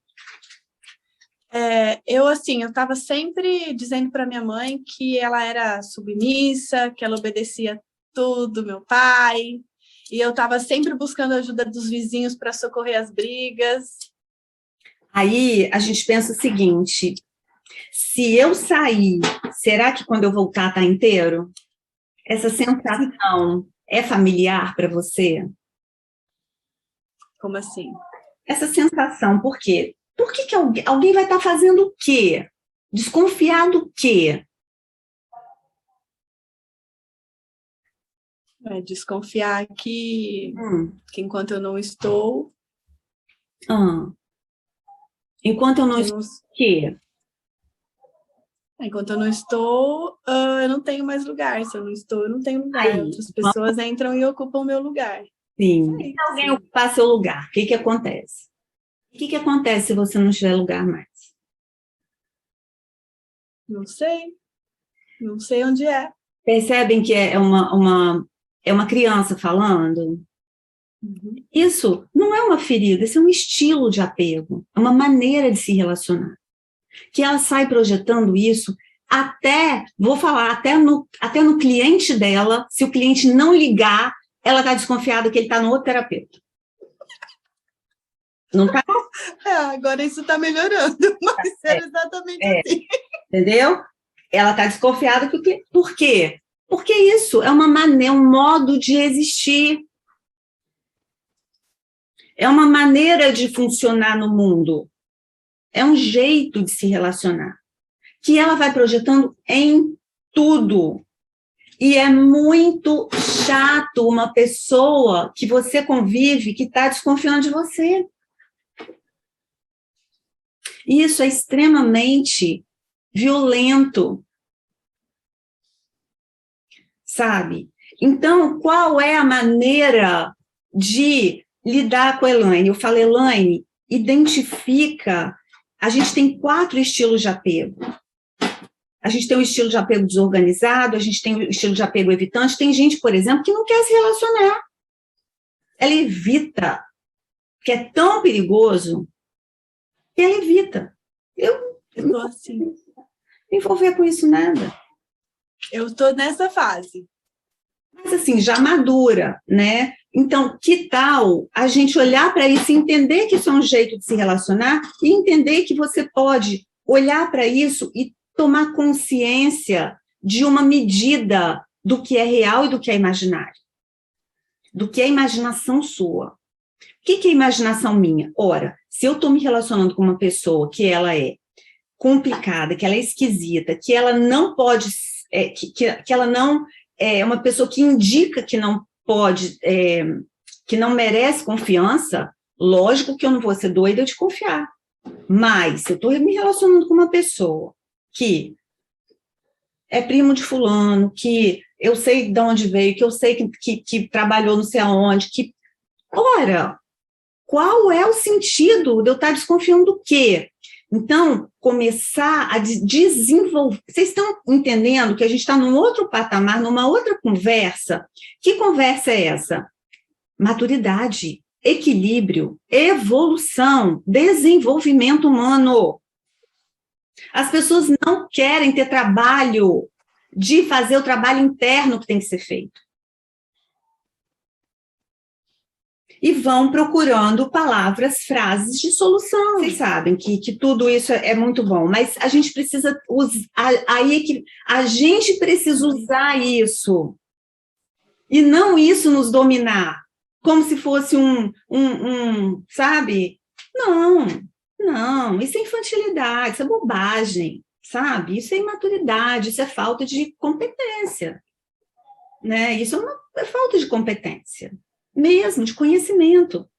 Eu estava sempre dizendo para minha mãe que ela era submissa, que ela obedecia tudo, meu pai, e eu estava sempre buscando a ajuda dos vizinhos para socorrer as brigas. Aí a gente pensa o seguinte, se eu sair, será que quando eu voltar tá inteiro? Essa sensação é familiar para você? Como assim? Essa sensação, por quê? Por que alguém vai estar fazendo o quê? Desconfiar do quê? Desconfiar que enquanto eu não estou... Enquanto eu não estou, o quê? Enquanto eu não estou, eu não tenho mais lugar. Se eu não estou, eu não tenho lugar. Aí, outras pessoas entram e ocupam o meu lugar. Sim. Se alguém ocupar seu lugar, o que acontece? O que acontece se você não tiver lugar mais? Não sei. Não sei onde é. Percebem que é uma criança falando? Isso não é uma ferida, isso é um estilo de apego, é uma maneira de se relacionar. Que ela sai projetando isso até no cliente dela, se o cliente não ligar, ela está desconfiada que ele está no outro terapeuta. Não está? Agora isso está melhorando, mas era exatamente assim. Entendeu? Ela está desconfiada que o cliente... Por quê? Porque isso é um modo de existir. É uma maneira de funcionar no mundo. É um jeito de se relacionar. Que ela vai projetando em tudo. E é muito chato uma pessoa que você convive que está desconfiando de você. Isso é extremamente violento. Sabe? Então, qual é a maneira de lidar com a Elaine? Eu falo, Elaine, identifica. A gente tem 4 estilos de apego. A gente tem o estilo de apego desorganizado, a gente tem o estilo de apego evitante. Tem gente, por exemplo, que não quer se relacionar. Ela evita, que é tão perigoso, que ela evita. Eu tô assim. Não me envolver com isso nada. Eu tô nessa fase. Mas assim, já madura, né? Então, que tal a gente olhar para isso e entender que isso é um jeito de se relacionar e entender que você pode olhar para isso e tomar consciência de uma medida do que é real e do que é imaginário. Do que é imaginação sua. O que é imaginação minha? Ora, se eu estou me relacionando com uma pessoa que ela é complicada, que ela é esquisita, que ela não pode, que ela não é uma pessoa que indica que não pode, que não merece confiança, lógico que eu não vou ser doida de confiar. Mas se eu estou me relacionando com uma pessoa que é primo de fulano, que eu sei de onde veio, que eu sei que trabalhou não sei aonde, que... Ora, qual é o sentido de eu estar desconfiando do quê? Então, começar a desenvolver... Vocês estão entendendo que a gente está num outro patamar, numa outra conversa? Que conversa é essa? Maturidade. equilíbrio, evolução, desenvolvimento humano. As pessoas não querem ter trabalho de fazer o trabalho interno que tem que ser feito. E vão procurando palavras, frases de solução. Vocês sabem que tudo isso é muito bom, mas a gente precisa a gente precisa usar isso e não isso nos dominar, como se fosse sabe? Não, isso é infantilidade, isso é bobagem, sabe? Isso é imaturidade, isso é falta de competência, né? Isso é falta de competência. Mesmo, de conhecimento.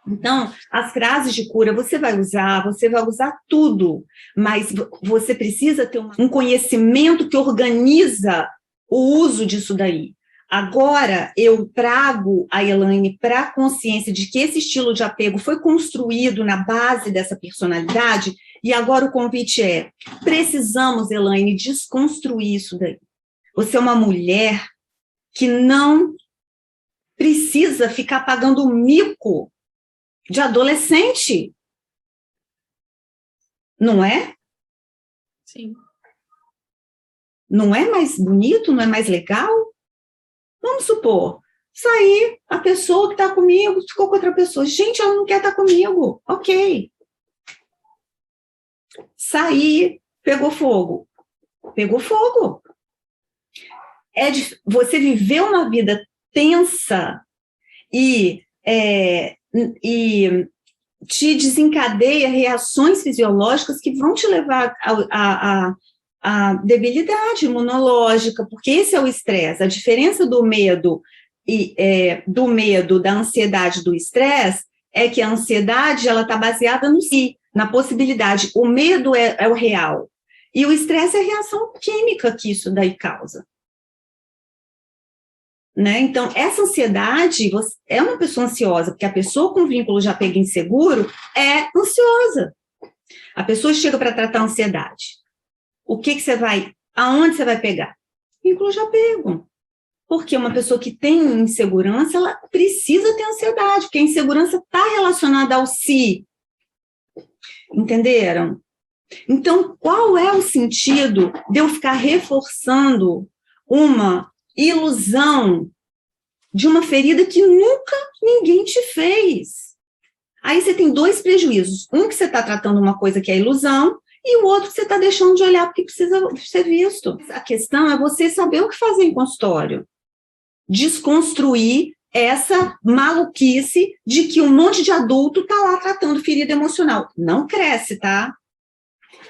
Então, as frases de cura você vai usar tudo, mas você precisa ter um conhecimento que organiza o uso disso daí. Agora, eu trago a Elaine para a consciência de que esse estilo de apego foi construído na base dessa personalidade, e agora o convite é, precisamos, Elaine, desconstruir isso daí. Você é uma mulher que não precisa ficar pagando mico de adolescente. Não é? Sim. Não é mais bonito? Não é mais legal? Vamos supor, sair, a pessoa que está comigo ficou com outra pessoa. Gente, ela não quer estar comigo. Ok. Sair, pegou fogo. Pegou fogo. Você viveu uma vida tensa e te desencadeia reações fisiológicas que vão te levar a debilidade imunológica, porque esse é o estresse. A diferença do medo da ansiedade, do estresse, é que a ansiedade ela está baseada no si, na possibilidade. O medo é o real. E o estresse é a reação química que isso daí causa. Né? Então, essa ansiedade, você é uma pessoa ansiosa, porque a pessoa com vínculo de apego inseguro é ansiosa. A pessoa chega para tratar a ansiedade. Aonde você vai pegar? Vínculo de apego. Porque uma pessoa que tem insegurança, ela precisa ter ansiedade, porque a insegurança está relacionada ao si. Entenderam? Então, qual é o sentido de eu ficar reforçando uma ilusão de uma ferida que nunca ninguém te fez? Aí você tem dois prejuízos. Um, que você está tratando uma coisa que é ilusão, e o outro que você está deixando de olhar porque precisa ser visto. A questão é você saber o que fazer em consultório. Desconstruir essa maluquice de que um monte de adulto está lá tratando ferida emocional. Não cresce, tá?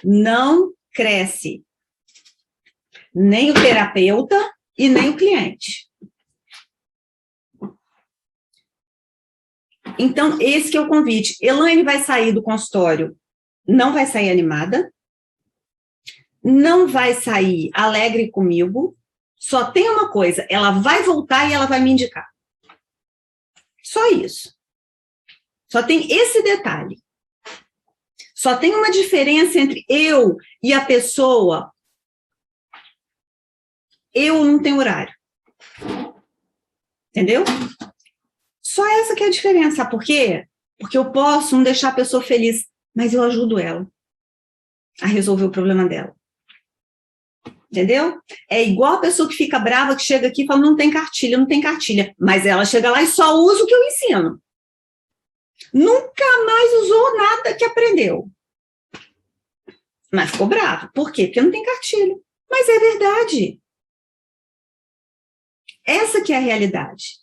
Não cresce. Nem o terapeuta e nem o cliente. Então, esse que é o convite. Elaine vai sair do consultório, não vai sair animada, não vai sair alegre comigo, só tem uma coisa, ela vai voltar e ela vai me indicar. Só isso. Só tem esse detalhe. Só tem uma diferença entre eu e a pessoa. Eu não tenho horário. Entendeu? Só essa que é a diferença. Sabe por quê? Porque eu posso não deixar a pessoa feliz, mas eu ajudo ela a resolver o problema dela. Entendeu? É igual a pessoa que fica brava, que chega aqui e fala, não tem cartilha, não tem cartilha. Mas ela chega lá e só usa o que eu ensino. Nunca mais usou nada que aprendeu. Mas ficou brava. Por quê? Porque não tem cartilha. Mas é verdade. Essa que é a realidade.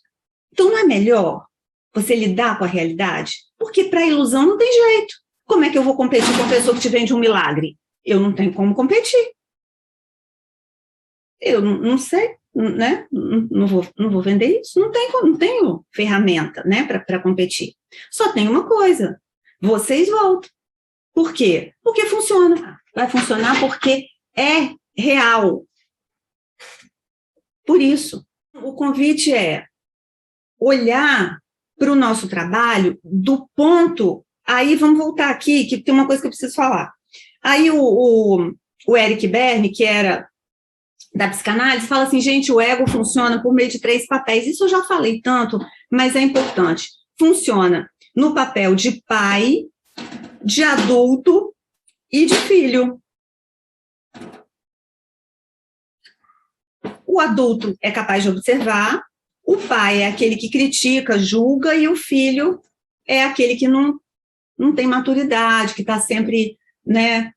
Então, não é melhor você lidar com a realidade? Porque para a ilusão não tem jeito. Como é que eu vou competir com a pessoa que te vende um milagre? Eu não tenho como competir. Eu não sei, né? Não vou vender isso. Não tenho ferramenta, né, para competir. Só tem uma coisa. Vocês voltam. Por quê? Porque funciona. Vai funcionar porque é real. Por isso, o convite é olhar para o nosso trabalho do ponto... Aí vamos voltar aqui, que tem uma coisa que eu preciso falar. Aí o Eric Berne, que era da psicanálise, fala assim, gente, o ego funciona por meio de 3 papéis. Isso eu já falei tanto, mas é importante. funciona no papel de pai, de adulto e de filho. O adulto é capaz de observar, o pai é aquele que critica, julga, e o filho é aquele que não tem maturidade, que está sempre, né?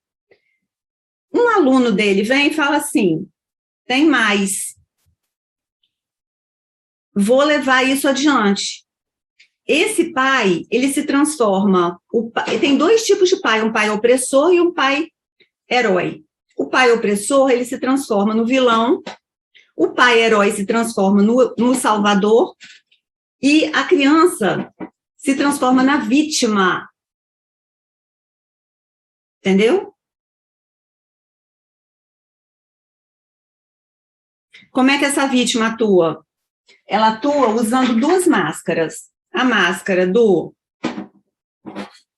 Um aluno dele vem e fala assim, tem mais, vou levar isso adiante. Esse pai, ele se transforma, tem dois tipos de pai, um pai opressor e um pai herói. O pai opressor, ele se transforma no vilão, o pai herói se transforma no salvador, e a criança se transforma na vítima. Entendeu? Como é que essa vítima atua? Ela atua usando duas máscaras. A máscara do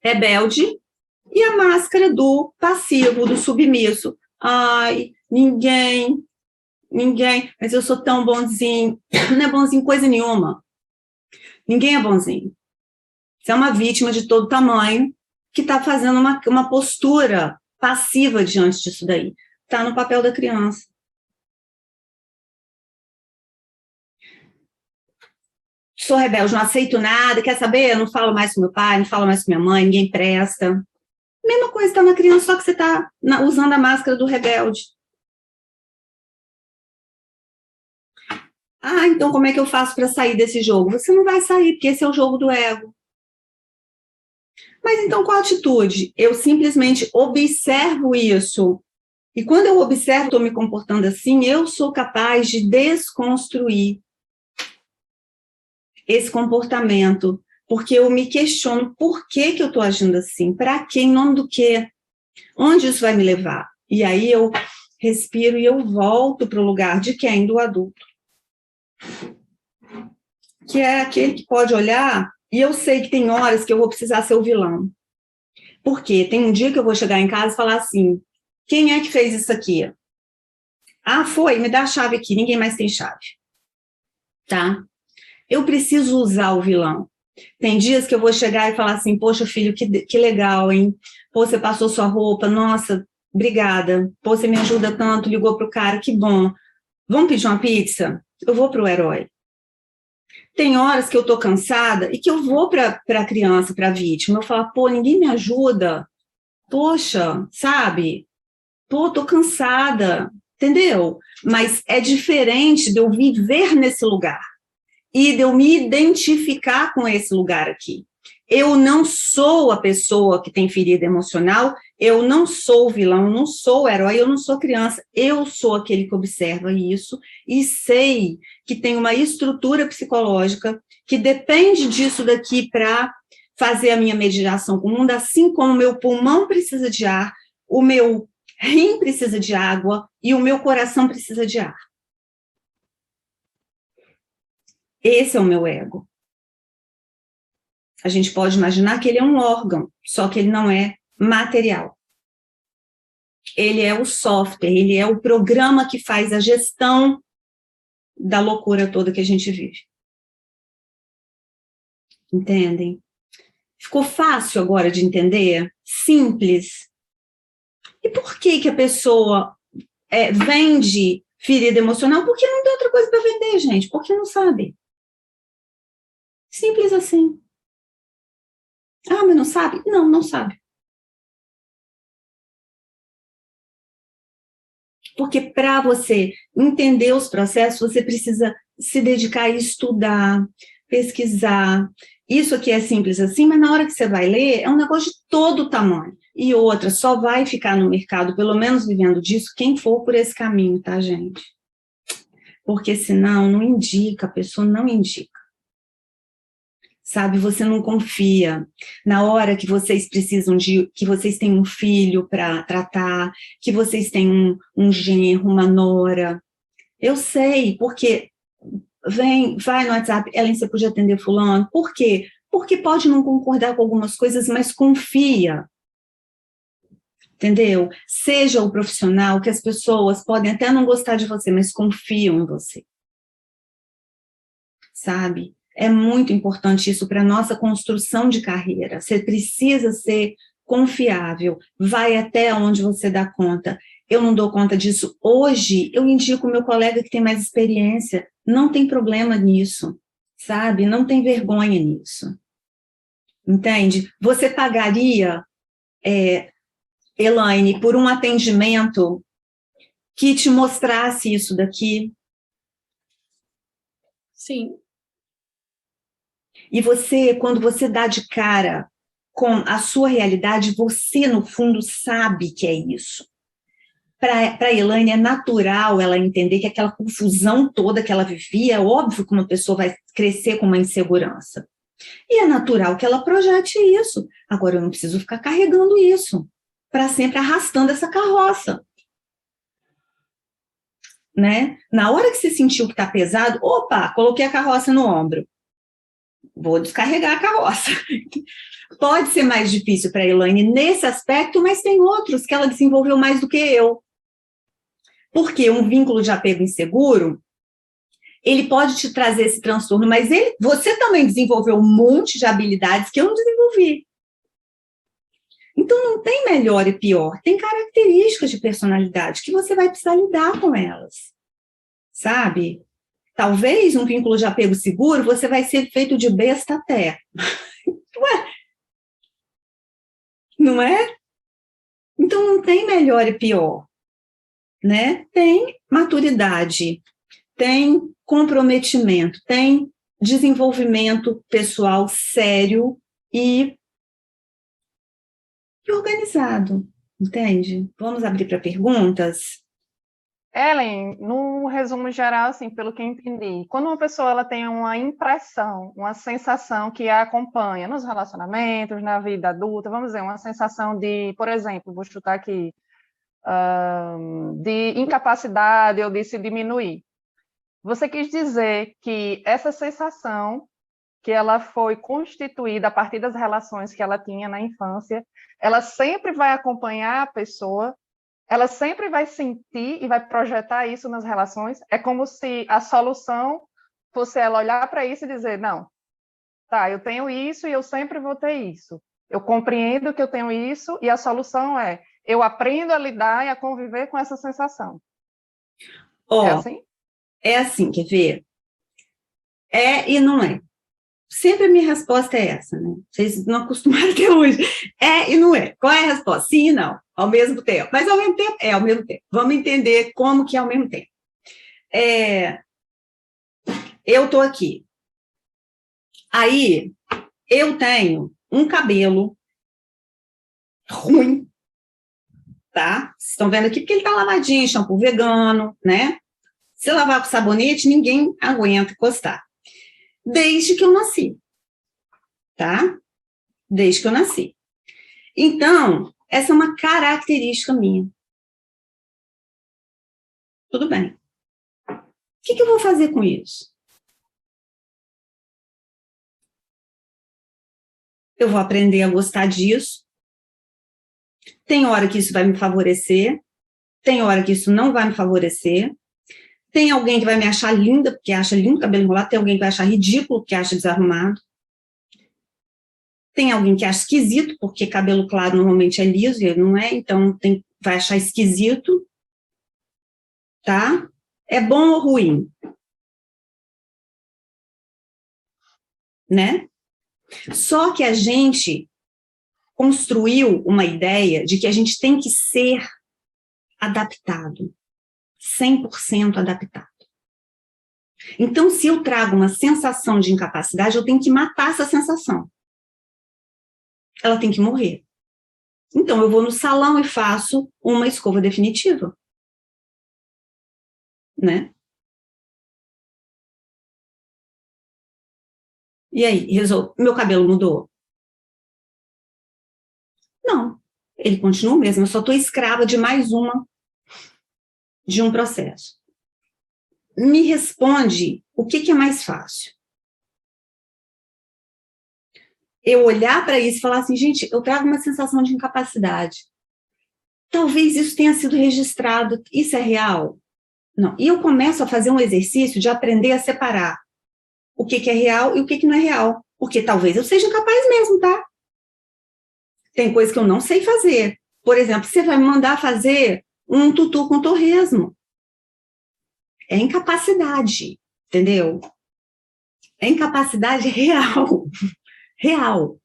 rebelde e a máscara do passivo, do submisso. Ai, ninguém, mas eu sou tão bonzinho. Não é bonzinho coisa nenhuma. Ninguém é bonzinho. Você é uma vítima de todo tamanho que está fazendo uma postura passiva diante disso daí. Está no papel da criança. Sou rebelde, não aceito nada, quer saber? Eu não falo mais com meu pai, não falo mais com minha mãe, ninguém presta. Mesma coisa está na criança, só que você está usando a máscara do rebelde. Ah, então como é que eu faço para sair desse jogo? Você não vai sair, porque esse é o jogo do ego. Mas então qual a atitude? Eu simplesmente observo isso. E quando eu observo, estou me comportando assim, eu sou capaz de desconstruir esse comportamento, porque eu me questiono por que eu estou agindo assim, para quê, em nome do quê, onde isso vai me levar? E aí eu respiro e eu volto para o lugar de quem? Do adulto. Que é aquele que pode olhar, e eu sei que tem horas que eu vou precisar ser o vilão. Por quê? Tem um dia que eu vou chegar em casa e falar assim, quem é que fez isso aqui? Ah, foi, me dá a chave aqui, ninguém mais tem chave. Tá? Eu preciso usar o vilão. Tem dias que eu vou chegar e falar assim, poxa, filho, que legal, hein? Pô, você passou sua roupa, nossa, obrigada. Pô, você me ajuda tanto, ligou pro cara, que bom. Vamos pedir uma pizza? Eu vou pro herói. Tem horas que eu tô cansada e que eu vou pra criança, pra vítima. Eu falo, pô, ninguém me ajuda. Poxa, sabe? Pô, tô cansada, entendeu? Mas é diferente de eu viver nesse lugar e de eu me identificar com esse lugar aqui. Eu não sou a pessoa que tem ferida emocional, eu não sou o vilão, eu não sou o herói, eu não sou criança, eu sou aquele que observa isso e sei que tem uma estrutura psicológica que depende disso daqui para fazer a minha mediação com o mundo, assim como o meu pulmão precisa de ar, o meu rim precisa de água e o meu coração precisa de ar. Esse é o meu ego. A gente pode imaginar que ele é um órgão, só que ele não é material. Ele é o software, ele é o programa que faz a gestão da loucura toda que a gente vive. Entendem? Ficou fácil agora de entender? Simples. E por que a pessoa vende ferida emocional? Porque não tem outra coisa para vender, gente. Porque não sabe. Simples assim. Ah, mas não sabe? Não, não sabe. Porque para você entender os processos, você precisa se dedicar a estudar, pesquisar. Isso aqui é simples assim, mas na hora que você vai ler, é um negócio de todo tamanho. E outra, só vai ficar no mercado, pelo menos vivendo disso, quem for por esse caminho, tá, gente? Porque senão não indica, a pessoa não indica. Sabe, você não confia. Na hora que vocês precisam que vocês têm um filho para tratar, que vocês têm um genro, uma nora. Eu sei, porque vai no WhatsApp, Ellen, você podia atender fulano. Por quê? Porque pode não concordar com algumas coisas, mas confia. Entendeu? Seja o profissional que as pessoas podem até não gostar de você, mas confiam em você. Sabe? É muito importante isso para a nossa construção de carreira. Você precisa ser confiável, vai até onde você dá conta. Eu não dou conta disso hoje, eu indico o meu colega que tem mais experiência, não tem problema nisso, sabe? Não tem vergonha nisso. Entende? Você pagaria, Elaine, por um atendimento que te mostrasse isso daqui? Sim. E você, quando você dá de cara com a sua realidade, você, no fundo, sabe que é isso. Para a Elaine, é natural ela entender que aquela confusão toda que ela vivia, é óbvio que uma pessoa vai crescer com uma insegurança. E é natural que ela projete isso. Agora, eu não preciso ficar carregando isso, para sempre arrastando essa carroça. Né? Na hora que você sentiu que está pesado, opa, coloquei a carroça no ombro. Vou descarregar a carroça. Pode ser mais difícil para a Elaine nesse aspecto, mas tem outros que ela desenvolveu mais do que eu. Porque um vínculo de apego inseguro, ele pode te trazer esse transtorno, mas você também desenvolveu um monte de habilidades que eu não desenvolvi. Então, não tem melhor e pior, tem características de personalidade que você vai precisar lidar com elas, sabe? Talvez um vínculo de apego seguro, você vai ser feito de besta até. Ué, não é? Então, não tem melhor e pior, né? Tem maturidade, tem comprometimento, tem desenvolvimento pessoal sério e organizado, entende? Vamos abrir para perguntas? Ellen, no resumo geral, assim, pelo que eu entendi, quando uma pessoa ela tem uma impressão, uma sensação que a acompanha nos relacionamentos, na vida adulta, vamos dizer, uma sensação de, por exemplo, vou chutar aqui, de incapacidade ou de se diminuir. Você quis dizer que essa sensação, que ela foi constituída a partir das relações que ela tinha na infância, ela sempre vai acompanhar a pessoa, ela sempre vai sentir e vai projetar isso nas relações. É como se a solução fosse ela olhar para isso e dizer, não, tá, eu tenho isso e eu sempre vou ter isso. Eu compreendo que eu tenho isso e a solução é, eu aprendo a lidar e a conviver com essa sensação. É assim? É assim, quer ver? É e não é. Sempre a minha resposta é essa, né? Vocês não acostumaram até hoje. É e não é. Qual é a resposta? Sim e não, ao mesmo tempo. Mas ao mesmo tempo, ao mesmo tempo. Vamos entender como que é ao mesmo tempo. Eu estou aqui. Aí, eu tenho um cabelo ruim, tá? Vocês estão vendo aqui porque ele tá lavadinho, shampoo vegano, né? Se lavar com sabonete, ninguém aguenta encostar. Desde que eu nasci, tá? Desde que eu nasci. Então, essa é uma característica minha. Tudo bem. O que eu vou fazer com isso? Eu vou aprender a gostar disso. Tem hora que isso vai me favorecer, tem hora que isso não vai me favorecer. Tem alguém que vai me achar linda, porque acha lindo cabelo enrolado, tem alguém que vai achar ridículo, porque acha desarrumado. Tem alguém que acha esquisito, porque cabelo claro normalmente é liso, e não é, então vai achar esquisito. Tá? É bom ou ruim? Né? Só que a gente construiu uma ideia de que a gente tem que ser adaptado, 100% adaptado. Então, se eu trago uma sensação de incapacidade, eu tenho que matar essa sensação. Ela tem que morrer. Então, eu vou no salão e faço uma escova definitiva. Né? E aí, meu cabelo mudou? Não, ele continua o mesmo, eu só estou escrava de mais de um processo. Me responde, o que é mais fácil? Eu olhar para isso e falar assim, gente, eu trago uma sensação de incapacidade. Talvez isso tenha sido registrado, isso é real? Não. E eu começo a fazer um exercício de aprender a separar o que é real e o que não é real. Porque talvez eu seja incapaz mesmo, tá? Tem coisa que eu não sei fazer. Por exemplo, você vai me mandar fazer um tutu com torresmo. É incapacidade, entendeu? É incapacidade real. Real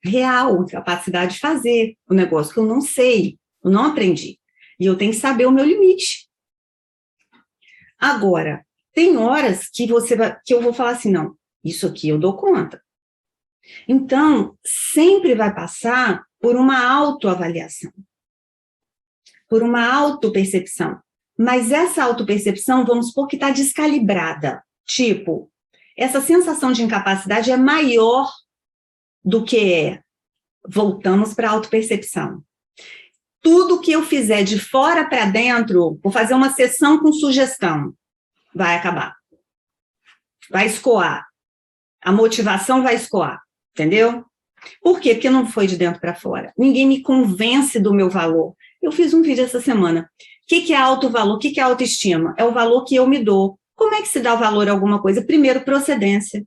incapacidade de fazer o negócio que eu não sei, eu não aprendi. E eu tenho que saber o meu limite. Agora, tem horas que que eu vou falar assim, não, isso aqui eu dou conta. Então, sempre vai passar por uma autoavaliação, por uma autopercepção. Mas essa autopercepção, vamos supor que está descalibrada. Tipo, essa sensação de incapacidade é maior do que é. Voltamos para a autopercepção. Tudo que eu fizer de fora para dentro, vou fazer uma sessão com sugestão, vai acabar. Vai escoar. A motivação vai escoar, entendeu? Por quê? Porque não foi de dentro para fora. Ninguém me convence do meu valor. Eu fiz um vídeo essa semana. O que é autovalor? O que é autoestima? É o valor que eu me dou. Como é que se dá o valor a alguma coisa? Primeiro, procedência.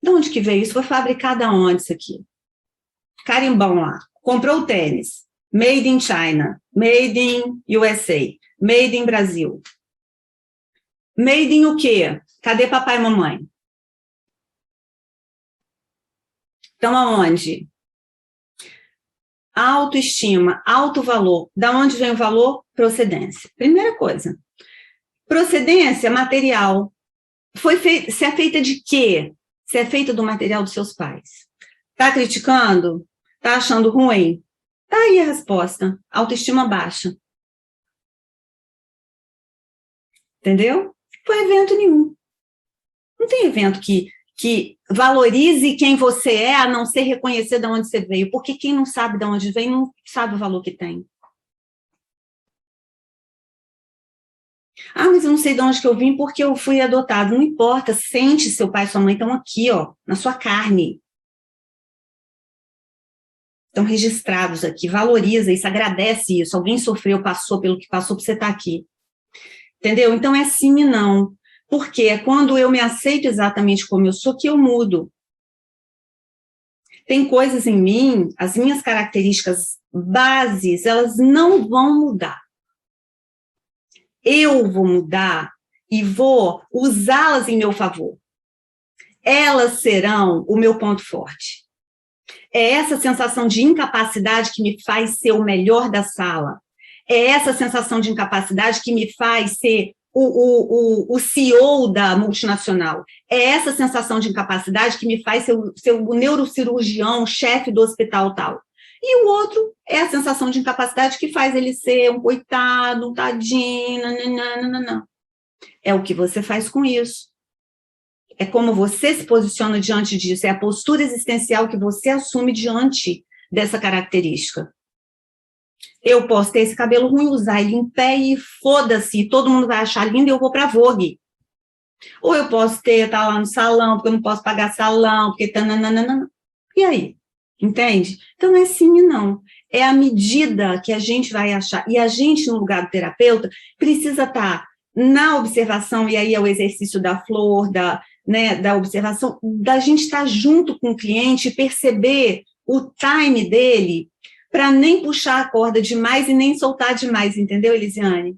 De onde que veio isso? Foi fabricado aonde isso aqui? Carimbão lá. Comprou o tênis. Made in China. Made in USA. Made in Brasil. Made in o quê? Cadê papai e mamãe? Então, aonde? Autoestima, autovalor. Da onde vem o valor? Procedência. Primeira coisa. Procedência material. Se é feita de quê? Se é feita do material dos seus pais. Está criticando? Está achando ruim? Está aí a resposta. Autoestima baixa. Entendeu? Foi evento nenhum. Não tem evento que valorize quem você é, a não ser reconhecer de onde você veio. Porque quem não sabe de onde vem, não sabe o valor que tem. Ah, mas eu não sei de onde que eu vim porque eu fui adotado. Não importa, sente seu pai e sua mãe estão aqui, ó, na sua carne. Estão registrados aqui, valoriza isso, agradece isso. Alguém sofreu, passou pelo que passou para você estar aqui. Entendeu? Então é sim e não. Porque é quando eu me aceito exatamente como eu sou que eu mudo. Tem coisas em mim, as minhas características bases, elas não vão mudar. Eu vou mudar e vou usá-las em meu favor. Elas serão o meu ponto forte. É essa sensação de incapacidade que me faz ser o melhor da sala. É essa sensação de incapacidade que me faz ser o CEO da multinacional. É essa sensação de incapacidade que me faz ser o neurocirurgião, o chefe do hospital tal. E o outro é a sensação de incapacidade que faz ele ser um coitado, um tadinho, não. É o que você faz com isso. É como você se posiciona diante disso, é a postura existencial que você assume diante dessa característica. Eu posso ter esse cabelo ruim, usar ele em pé e foda-se, todo mundo vai achar lindo e eu vou para a Vogue. Ou eu posso estar lá no salão, porque eu não posso pagar salão, porque... E aí? Entende? Então, não é sim e não. É a medida que a gente vai achar. E a gente, no lugar do terapeuta, precisa estar na observação, e aí é o exercício da flor, da observação, da gente estar junto com o cliente e perceber o time dele, para nem puxar a corda demais e nem soltar demais, entendeu, Elisiane?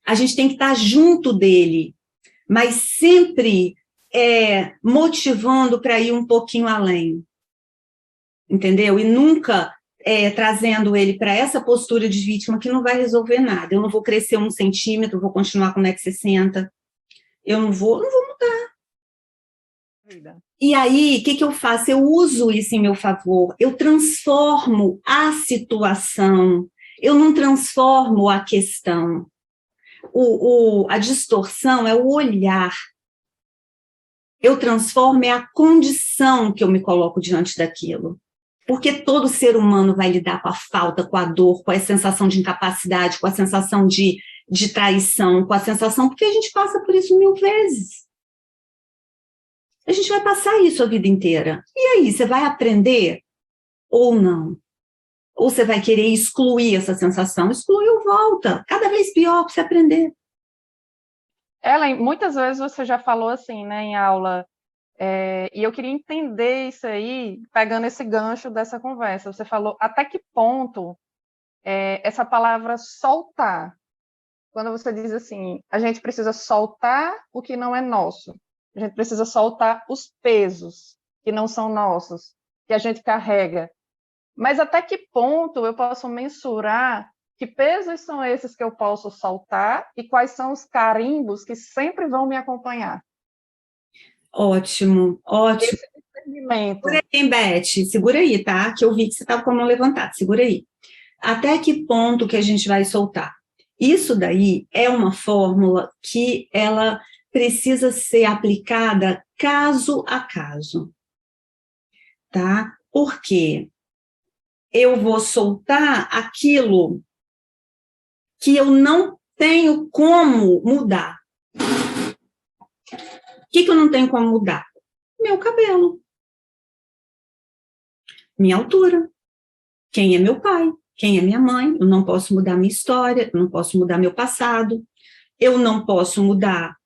A gente tem que estar junto dele, mas sempre motivando para ir um pouquinho além, entendeu? E nunca trazendo ele para essa postura de vítima que não vai resolver nada. Eu não vou crescer 1 centímetro, vou continuar com 1,60 m, eu não vou mudar. E aí, o que eu faço? Eu uso isso em meu favor, eu transformo a situação, eu não transformo a questão. A distorção é o olhar. Eu transformo a condição que eu me coloco diante daquilo. Porque todo ser humano vai lidar com a falta, com a dor, com a sensação de incapacidade, com a sensação de traição, com a sensação... Porque a gente passa por isso 1000 vezes. A gente vai passar isso a vida inteira. E aí, você vai aprender ou não? Ou você vai querer excluir essa sensação? Excluiu, volta. Cada vez pior para você aprender. Ellen, muitas vezes você já falou assim, né, em aula, e eu queria entender isso aí, pegando esse gancho dessa conversa. Você falou até que ponto essa palavra soltar, quando você diz assim, a gente precisa soltar o que não é nosso, a gente precisa soltar os pesos que não são nossos, que a gente carrega. Mas até que ponto eu posso mensurar que pesos são esses que eu posso soltar e quais são os carimbos que sempre vão me acompanhar? Ótimo, ótimo. Esse discernimento. Segura aí, Beth, segura aí, tá? Que eu vi que você estava com a mão levantada, segura aí. Até que ponto que a gente vai soltar? Isso daí é uma fórmula que ela precisa ser aplicada caso a caso, tá? Porque eu vou soltar aquilo que eu não tenho como mudar. O que eu não tenho como mudar? Meu cabelo. Minha altura. Quem é meu pai? Quem é minha mãe? Eu não posso mudar minha história, eu não posso mudar meu passado, eu não posso mudar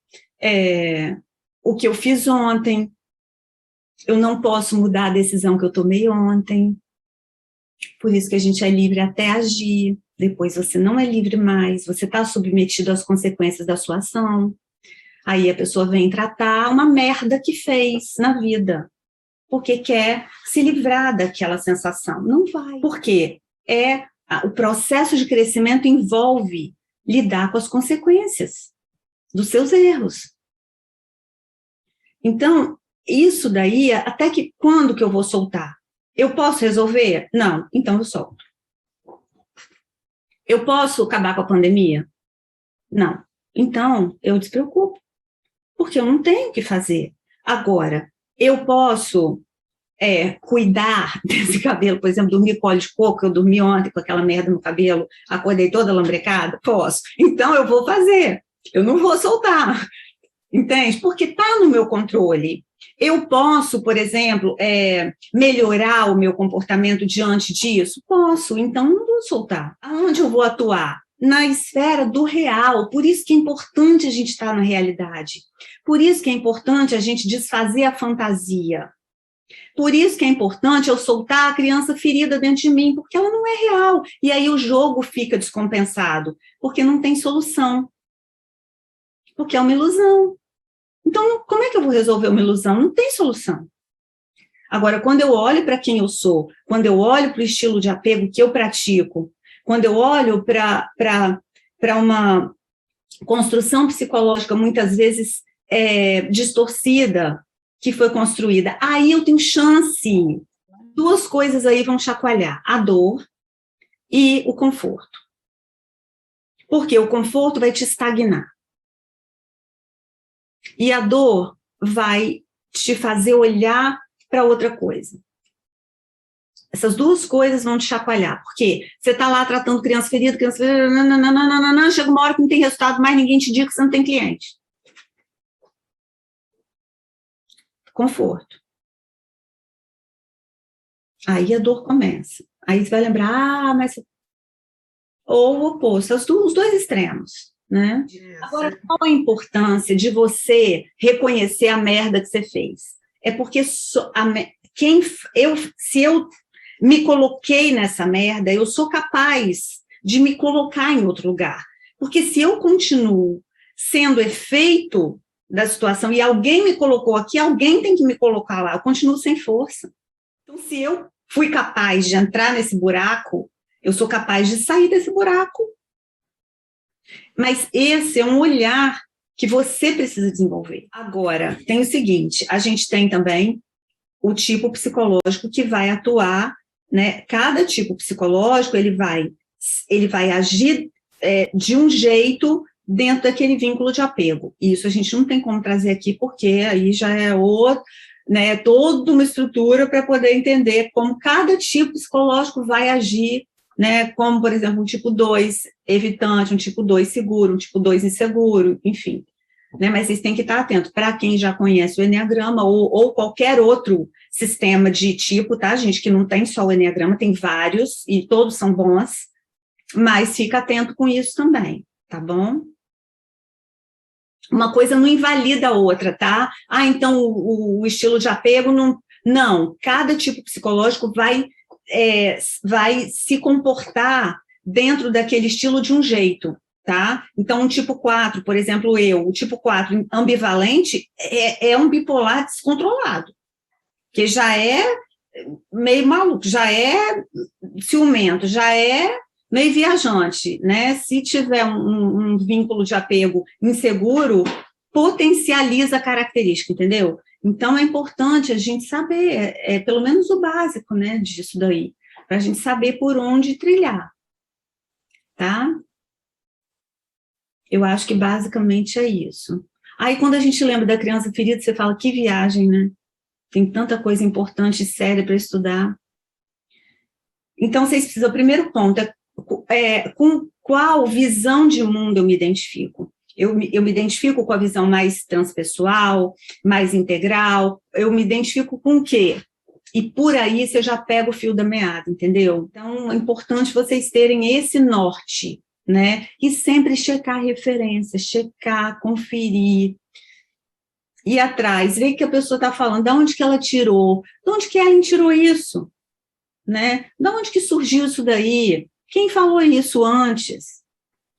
o que eu fiz ontem, eu não posso mudar a decisão que eu tomei ontem. Por isso que a gente é livre até agir, depois você não é livre mais, você está submetido às consequências da sua ação. Aí a pessoa vem tratar uma merda que fez na vida, porque quer se livrar daquela sensação. Não vai, porque o processo de crescimento envolve lidar com as consequências dos seus erros. Então, isso daí, até que quando que eu vou soltar? Eu posso resolver? Não, então eu solto. Eu posso acabar com a pandemia? Não. Então, eu despreocupo, porque eu não tenho o que fazer. Agora, eu posso cuidar desse cabelo, por exemplo, dormir com óleo de coco, eu dormi ontem com aquela merda no cabelo, acordei toda lambrecada? Posso. Então, eu vou fazer. Eu não vou soltar. Entende? Porque está no meu controle. Eu posso, por exemplo, melhorar o meu comportamento diante disso? Posso, então não vou soltar. Aonde eu vou atuar? Na esfera do real. Por isso que é importante a gente estar na realidade. Por isso que é importante a gente desfazer a fantasia. Por isso que é importante eu soltar a criança ferida dentro de mim, porque ela não é real. E aí o jogo fica descompensado, porque não tem solução. Porque é uma ilusão. Então, como é que eu vou resolver uma ilusão? Não tem solução. Agora, quando eu olho para quem eu sou, quando eu olho para o estilo de apego que eu pratico, quando eu olho para uma construção psicológica, muitas vezes distorcida, que foi construída, aí eu tenho chance. Duas coisas aí vão chacoalhar: a dor e o conforto. Porque o conforto vai te estagnar. E a dor vai te fazer olhar para outra coisa. Essas duas coisas vão te chacoalhar, porque você está lá tratando criança ferida, chega uma hora que não tem resultado, mais ninguém te diz que você não tem cliente. Conforto. Aí a dor começa. Aí você vai lembrar, mas... Ou o oposto, os dois extremos, né? Yes. Agora, qual a importância de você reconhecer a merda que você fez? É porque se eu me coloquei nessa merda, eu sou capaz de me colocar em outro lugar. Porque se eu continuo sendo efeito da situação e alguém me colocou aqui, alguém tem que me colocar lá, eu continuo sem força. Então, se eu fui capaz de entrar nesse buraco, eu sou capaz de sair desse buraco. Mas esse é um olhar que você precisa desenvolver. Agora, tem o seguinte, a gente tem também o tipo psicológico que vai atuar, né? Cada tipo psicológico, ele vai agir de um jeito dentro daquele vínculo de apego. Isso a gente não tem como trazer aqui, porque aí já é toda uma estrutura para poder entender como cada tipo psicológico vai agir, né, como, por exemplo, um tipo 2 evitante, um tipo 2 seguro, um tipo 2 inseguro, enfim. Né, mas vocês têm que estar atentos. Para quem já conhece o Eneagrama ou qualquer outro sistema de tipo, tá, gente, que não tem só o Eneagrama, tem vários, e todos são bons, mas fica atento com isso também, tá bom? Uma coisa não invalida a outra, tá? Ah, então o estilo de apego não... Não, cada tipo psicológico vai se comportar dentro daquele estilo de um jeito, tá? Então, um tipo 4, por exemplo, o tipo 4 ambivalente é um bipolar descontrolado, que já é meio maluco, já é ciumento, já é meio viajante, né? Se tiver um vínculo de apego inseguro, potencializa a característica, entendeu? Então, é importante a gente saber, pelo menos o básico, né, disso daí, para a gente saber por onde trilhar, tá? Eu acho que basicamente é isso. Aí, quando a gente lembra da criança ferida, você fala, que viagem, né? Tem tanta coisa importante e séria para estudar. Então, vocês precisam, o primeiro ponto com qual visão de mundo eu me identifico? Eu me identifico com a visão mais transpessoal, mais integral, eu me identifico com o quê? E por aí você já pega o fio da meada, entendeu? Então, é importante vocês terem esse norte, né? E sempre checar referências, checar, conferir, ir atrás, ver o que a pessoa está falando, de onde que ela tirou, de onde que ela tirou isso, né? De onde que surgiu isso daí? Quem falou isso antes?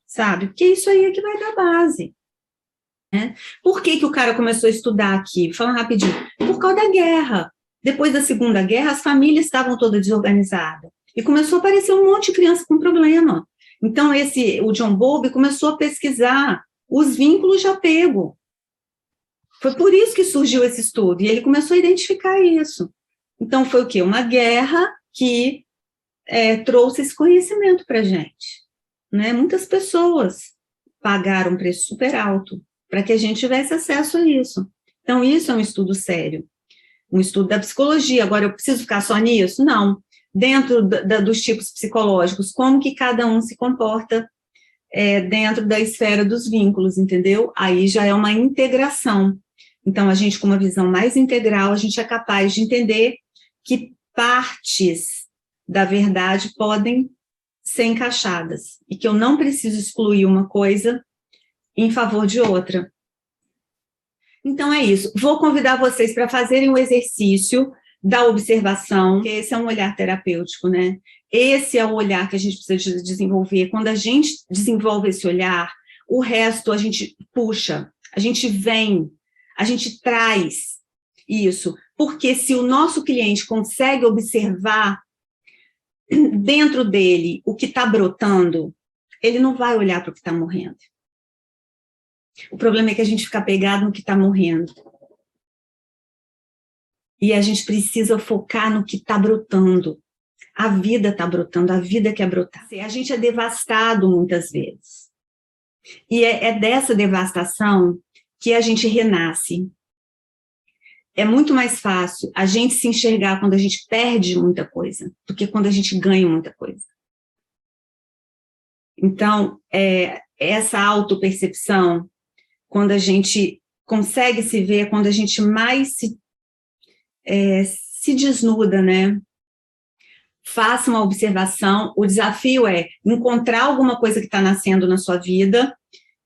Sabe? Porque isso aí é que vai dar base. Né? Por que o cara começou a estudar aqui? Falando rapidinho. Por causa da guerra. Depois da Segunda Guerra, as famílias estavam todas desorganizadas. E começou a aparecer um monte de criança com problema. Então, o John Bowlby começou a pesquisar os vínculos de apego. Foi por isso que surgiu esse estudo. E ele começou a identificar isso. Então, foi o quê? Uma guerra que trouxe esse conhecimento para a gente. Né? Muitas pessoas pagaram um preço super alto para que a gente tivesse acesso a isso. Então, isso é um estudo sério, um estudo da psicologia. Agora, eu preciso ficar só nisso? Não. Dentro dos tipos psicológicos, como que cada um se comporta dentro da esfera dos vínculos, entendeu? Aí já é uma integração. Então, a gente, com uma visão mais integral, a gente é capaz de entender que partes da verdade podem ser encaixadas, e que eu não preciso excluir uma coisa em favor de outra. Então, é isso. Vou convidar vocês para fazerem o exercício da observação, que esse é um olhar terapêutico, né? Esse é o olhar que a gente precisa desenvolver. Quando a gente desenvolve esse olhar, o resto a gente puxa, a gente vem, a gente traz isso. Porque se o nosso cliente consegue observar dentro dele o que está brotando, ele não vai olhar para o que está morrendo. O problema é que a gente fica pegado no que está morrendo. E a gente precisa focar no que está brotando. A vida está brotando, a vida quer brotar. A gente é devastado muitas vezes. E é dessa devastação que a gente renasce. É muito mais fácil a gente se enxergar quando a gente perde muita coisa do que quando a gente ganha muita coisa. Então, essa autopercepção, quando a gente consegue se ver, quando a gente mais se desnuda, né? Faça uma observação. O desafio é encontrar alguma coisa que está nascendo na sua vida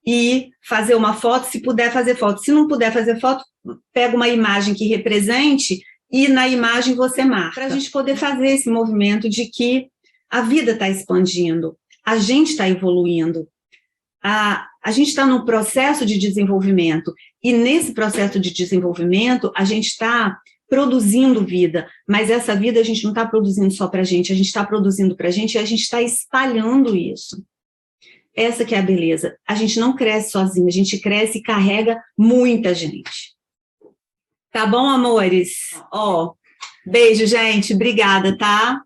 e fazer uma foto, se puder fazer foto. Se não puder fazer foto, pega uma imagem que represente e na imagem você marca. Para a gente poder fazer esse movimento de que a vida está expandindo, a gente está evoluindo, a gente está num processo de desenvolvimento, e nesse processo de desenvolvimento a gente está produzindo vida, mas essa vida a gente não está produzindo só para a gente está produzindo para a gente e a gente está espalhando isso. Essa que é a beleza. A gente não cresce sozinho, a gente cresce e carrega muita gente. Tá bom, amores? Beijo, gente. Obrigada, tá?